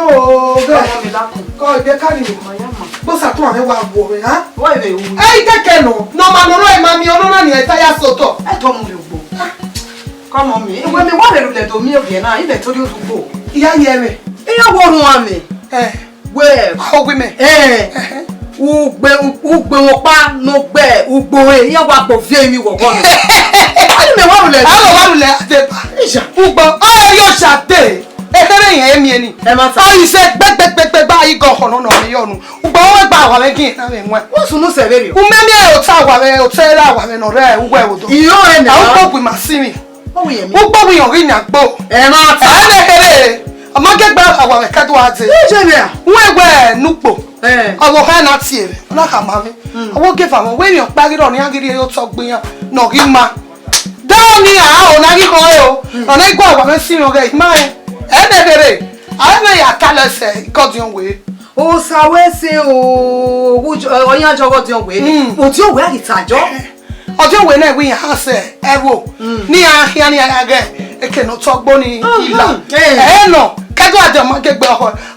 go de kani mo ya ma. Bo sa to ame wa bo me ha? Wa be wu. Ai keke no. No ma no e ma mi ono na ni e ta ya soto. E to mu le gbo. Come on me. We me wa le to mi obi na ibe to ri ogbo. Iya ye me. Iya wo run ame. We. Ho gbe me. Ugbe won pa no gbe ugbo e yan wa po fi mi wo go mi. Ani me wa rule. Alo wa rule ate. Isha. Ugbo. Yo shate. Etere yẹn mi ni ayi se gbẹgbẹgbẹgbẹ ayi gan ọ̀nà náà mi yọnu ugbo wọn gba àwọn ẹgìn náà mi wọn. wọ́n sùn ní sẹ̀rẹ̀ rẹ̀. umemi ẹ̀ ò tá àwọn ẹ̀ nà rẹ̀ ugbo ẹ̀ wò tó. ìyó ẹ̀ nà. àwọn gbogbo ìmà sí mi. ugbo mi yàn rí ìyàgbó. ẹ̀ máa ta. ẹ̀ ẹ̀ kéré amagẹgbẹ àwọn ẹ̀ kẹ́tọ́ àti. wọ́n ẹgbẹ́ ẹ̀ nùpò. ọwọ́ ẹ̀ náà tiẹ̀ ọ̀nà kà máa mi. ọwọ́ gẹ̀fà wọn wẹ́ẹ̀yàn parí ní agídí ẹ̀ yóò tọ́ gbìyàn nà rí ma. dáwọn ní àá ọ̀nà rí kan ẹ̀ o ọ̀nà igbó àwọn ẹ̀ sí ọ̀rẹ́ ìmá ẹ̀ ẹ̀ dẹ̀gẹ̀rẹ̀ àwọn ẹ̀yà kálẹ̀sẹ̀ ìkọ́dún wèé. o sàwẹ́sẹ̀ ọ̀yìn àjọwọ́ tí wọ́n wèé ní òtí òwe àgìtàjọ́. ọjọ́ ìwé náà wíyàn á sẹ̀ ẹ̀rọ ní àhíá ní àgẹ̀ èkènà tọ́gbó ní ìlà ẹ̀ nà kẹ́tọ́ àjọmọ́ gẹ́gbẹ́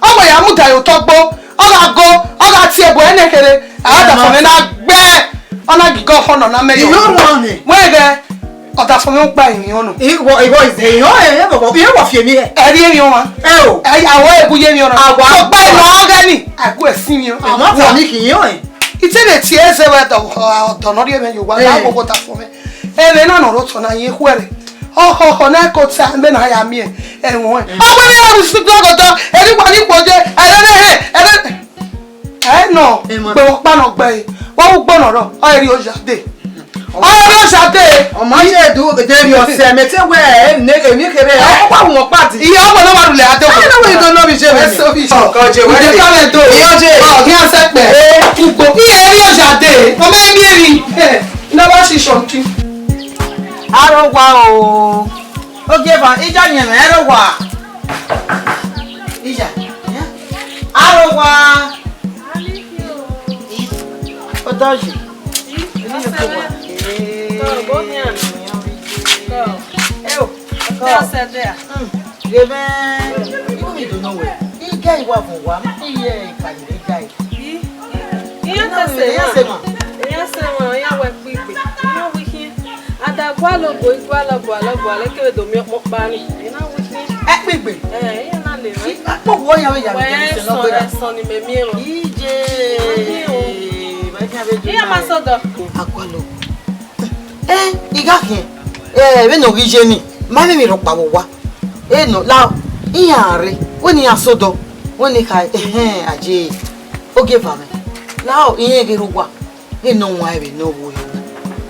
ọmọ ìyá múdàyò tọ́gbó ọ̀gá go ọ̀gá tí ẹ̀bù ẹ̀ nẹ́kẹ̀rẹ̀ àádàfọ̀mẹ́ náà gbẹ́ ọ̀nà gígọ́ ọ̀nà náà mẹ́yọ̀ wẹ́ẹ̀gẹ́ ọ̀dàfọ̀mẹ́ ń pa ìyìn ọ̀nà. ìwọ ìṣe ìyàn wọ̀ fi èmi ẹ̀. ẹ̀rí èmi ọ̀ma àwọ̀ èbú yé mi ọ̀nà ọ̀gbẹ́ ìlọ ọ̀gẹ́nì àgbo ẹ̀sìn mi ọ̀nà. àmọ́ fún mi kì í yàn ẹ̀. itebe tie eze we do no rie me yuwa na go ta fo me ele na no roto na yin kwere ho na ko ta mbe na ya mi e won e o gbe mi o su to go to e ri pa ni poje no gbe wo pa no gbe wo gbo no ro o ri o jade ọmọ ṣe du de mi ose me te we èmi kere o pa won party iye o na wa rule ade I know we don't know bi je me so bi ko je we de kale do iyo je o ki ase pe ugbo iye ri o jade o me mi eri na ba si shonti arọwa o oge ba ija yen arọwa ija arọwa o doji igake we no gije ni mami mi ro pawo wa no la iyare woni asodo woni kai aje oge fa me la o iye ge ro wa no wa we no wo yo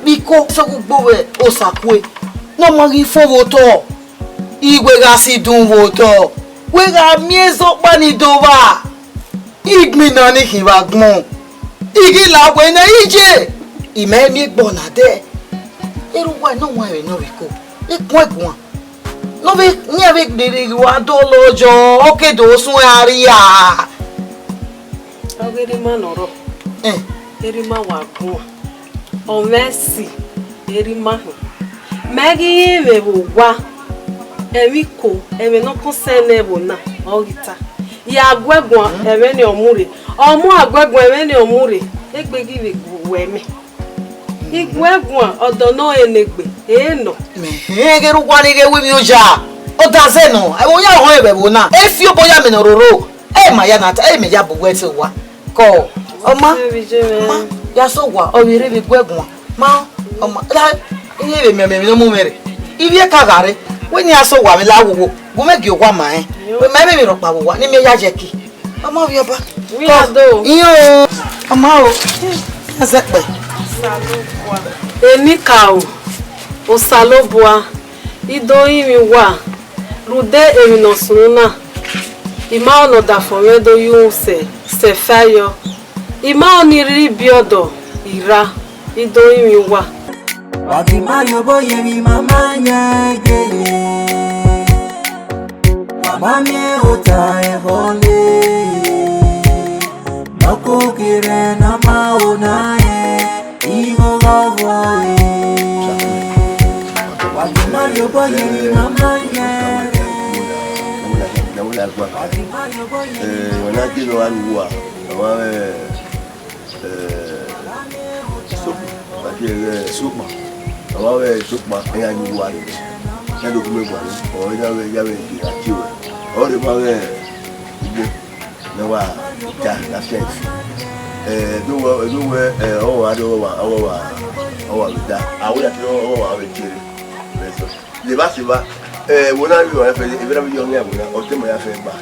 biko so gbogbo we osakwe no mo gi fowo to igwe ga si dun wo to we ga miezo pani do wa igmina ni ki wa gbon igi la we na ije ime mi gbona de eruwa no wa we no riko ikun egun no be ni ave dere wa do lojo okedo sun aria ogere ma noro eri ma wa gun o mercy eri ma magi we wa emi ko emi no kun sene bo na ogita ya agwegun eme ni omure omu agwegun eme ni omure egbegi we weme igwegun odo no enegbe no geru kwani ge wi mi oja o da ze no e wo ya ho ebe bo na e fi obo ya me no roro e ma ya na ta e me ya bo wete wa ko oma ma ya so wa o wi re bi gwegun ma oma la iye be me no mu mere ibi e ka gare we ni aso wa mi la wo go me gi o wa ma we me me ro pa wo wa ni me ya je ki oma wi oba wi ado iyo oma o ase pe emi ka o salobua ido imi wa rude emi no sununa ima ono da fome do yu se fayo ima oni ri bi odo ira ido imi wa Wakimayo boye mi mama nyagele Mama mie Otahenkhole Noko kire na maonae Igo gavoe Wakimayo boye mi mama nyagele Wanajino wanguwa Sukma awawe sukma enya ni wa na do kuma gwa o yawe di atiwe o de mawe igbo na wa ja na sense do we o wa da awu ya ti o wa we jere so le ba wona bi wa fe e bra bi yo nya wona o te mo ya fe ba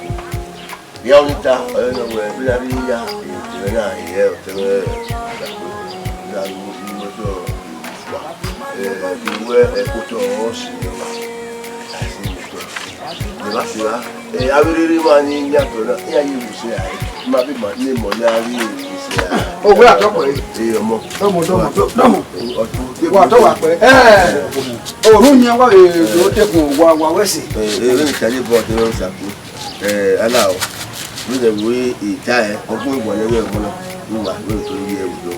ya unita no we bi na ri ya na ye o te na mo so we e ko to o si ba si ba awiri ma ni nya to na ya yi bu se ai ma bi ma ni mo na ri se ai o we atoko e ọmọ domo wa to wa pe o ru nya wa e o te kun wa wesi e ni tale bo te ro sa ku ala o ni de we ita e ogun igbo le we mo lo ni wa we to ri e wudo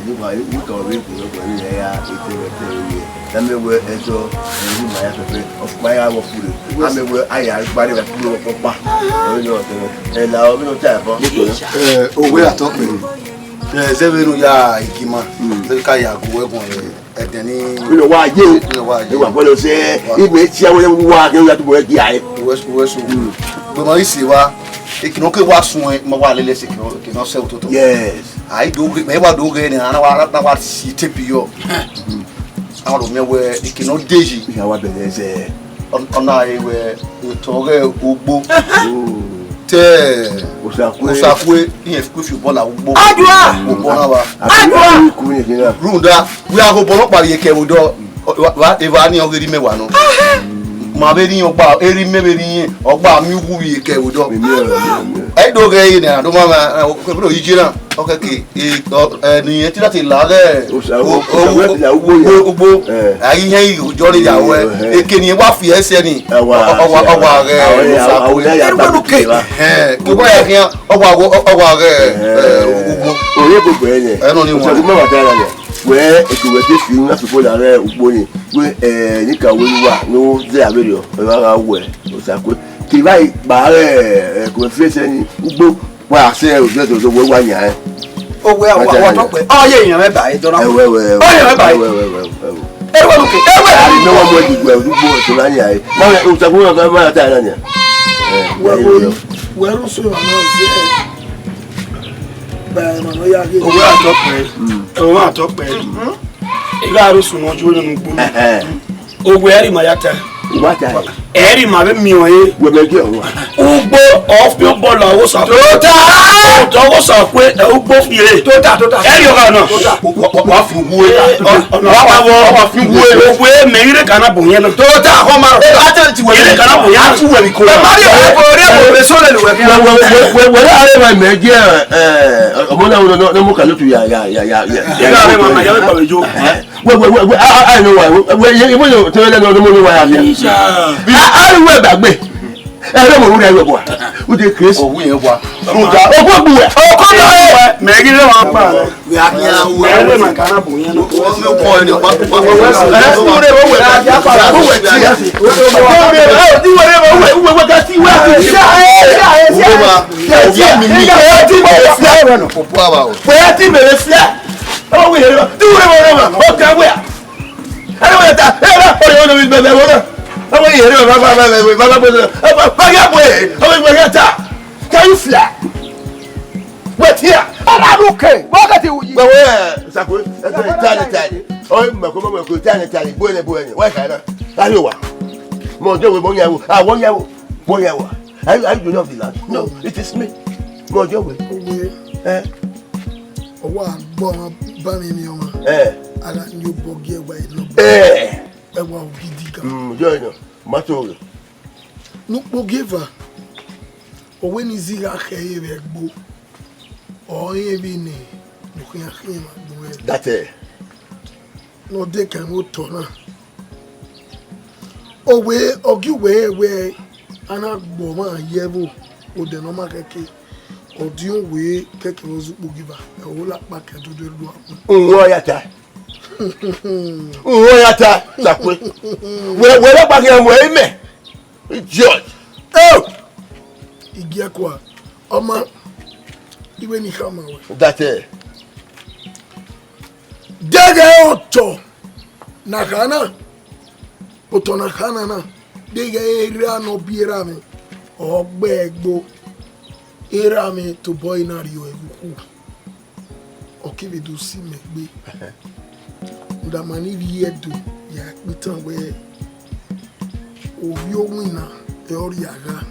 ni wa ni to we ku lo ni ya ite te ri na me we ejo ni ma ya pe of my hour food na me we aya gbare wa ku lo pa ni o te la o mi no ta bo o we atoko zevenu ya ikima ka ya go egun edeni lo wa je o wa bolo se ibe ti awon wa ke ya to bo ki ai wesu gbe mo isi wa ikino ke wa sun mo wa lele se kino se ototo yes ai do me wa do ge ni na wa si tepi yo awon lo mewe ikino deji ya wa bele se ona ewe to ge ogbo te osakwe yin fi fi bola ugbo adua ogbona wa adua ku ni kina runda we ago bolo pari eke odo wa eva ni ogeri mewa no ma be ni ogba eri mebe ni ogba mi wu wi eke odo ai do ge yin na do ma ko bro yijira okeke ni yen ti láti la le ugbo ai yen ojo ri yawo eke ni wa fi ese ni owa re gbogbo ya kiyan owa re ugbo ore gbogbo ene enu ni won mo wa tara le we ekuwe te fi na fi bola re ugbo ni we ni ka we wa no ze abere o wa we o sa ko ki bai ba re ko fi ese ni ugbo wa se o je to we wa nya o we wa to pe o ye eyan me ba e dora we o ye me ba e wa luke e we ari no wa mo digwe ugbo to na nya e na o sa ko na ma ta na nya we ru so na ze ba ma no ya ge o we ato pe ila ru so no jo nu gbo o we ari ma yata wata eri ma be mi oye we be je o ugbo of your ball o so to wo so pe ugbo fi re eri o ka na wa fi wuwe wa fi wuwe o we me ire kana bo yen to ta ko ma ro ti we ire kana bo yen tu we bi ko ma ri o re so le we are ma me je omo na no mo ka lo tu ya are ma ya ba bejo we I know why we mo to le no mo wa ya I we gbagbe ere mo ru bo o de crazy owu yen wa ruda o ko bu e o ko do e me gi le wa pa we anya we ere ma kana bo yen no o me ko ni pa o re o we ya pa o we ti ya si o re ti we ga ti we ti me fia no popo aba o we ti me fia o we re ti we ma o ka we ere we ta ere o yo no mi be wo na o we re ba ya boy o we ta can you fly wait here ala ruke wakati uji wewe sakwe tani o mako ko tani boye wa kana ayo wa mo jo we mo yawo won yawo I do not the land no it is me mo jo we o wa gbo ba mi ni o ala ni o bogi e wa ilo e wa ogidi kan jo ino mato nu pogeva o we ni ziga kheye be gbo o ye bi ni nu khiya khima duwe that no de kan o to na o we ogi we ana gbo ma yevo o de no ma keke o di o we keke o zu pogeva e o la pa ke do de lu apu nwo yata sakwe we la pa ke mo ime George igi akwa ọma iwe ni kama we that dege oto nakana oto nakana na dege era no biera mi ogbe egbo era mi to boy na rio ebuku okibi do si megbe ndamani riedo ya pitan we Ovio wina, Eoriaga.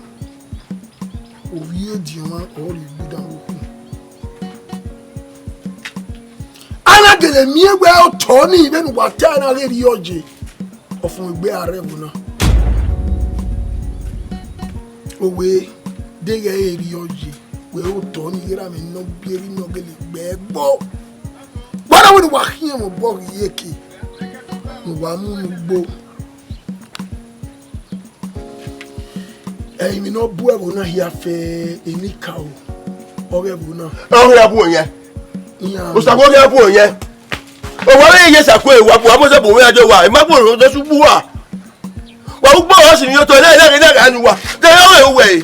Ovio Dioma, or you do down. Anna get a mere well, Tony, even what time I read Yoji. Of we bear Revuna. Away, they get Yoji. Well, Tony, I mean, no beer, no bad ball. What I would walk him a bog yeki. Wamu. I mean, no boy will not hear fair any cow. Or ever no. Oh, we are born yet. Osago ya born yet. Oh, why, yes, I quit. What was a boy? I do why. My boy does who are. Well, who was in your toilet and what? They are away.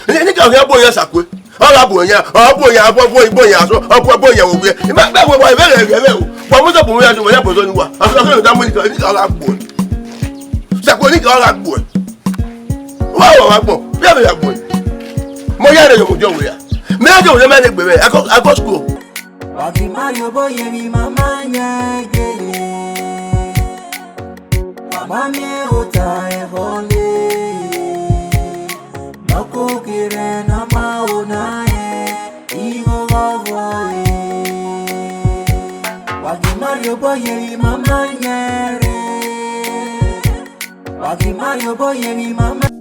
Any cow here, boy, yes, I quit. All up boy, yeah, will be. That was very well. What was a boy? I do what happened on what? I'm not going to do all that boy. Saconica, all that boy. Wow, I boy. Moya, you don't wear. Major, the man, I got school. Wakimayo boy, mama, Mamma, Otahenkhole. Mako kire na maonae, Uwadiae. Wakimayo boy, mama, Wakimayo boy, mama.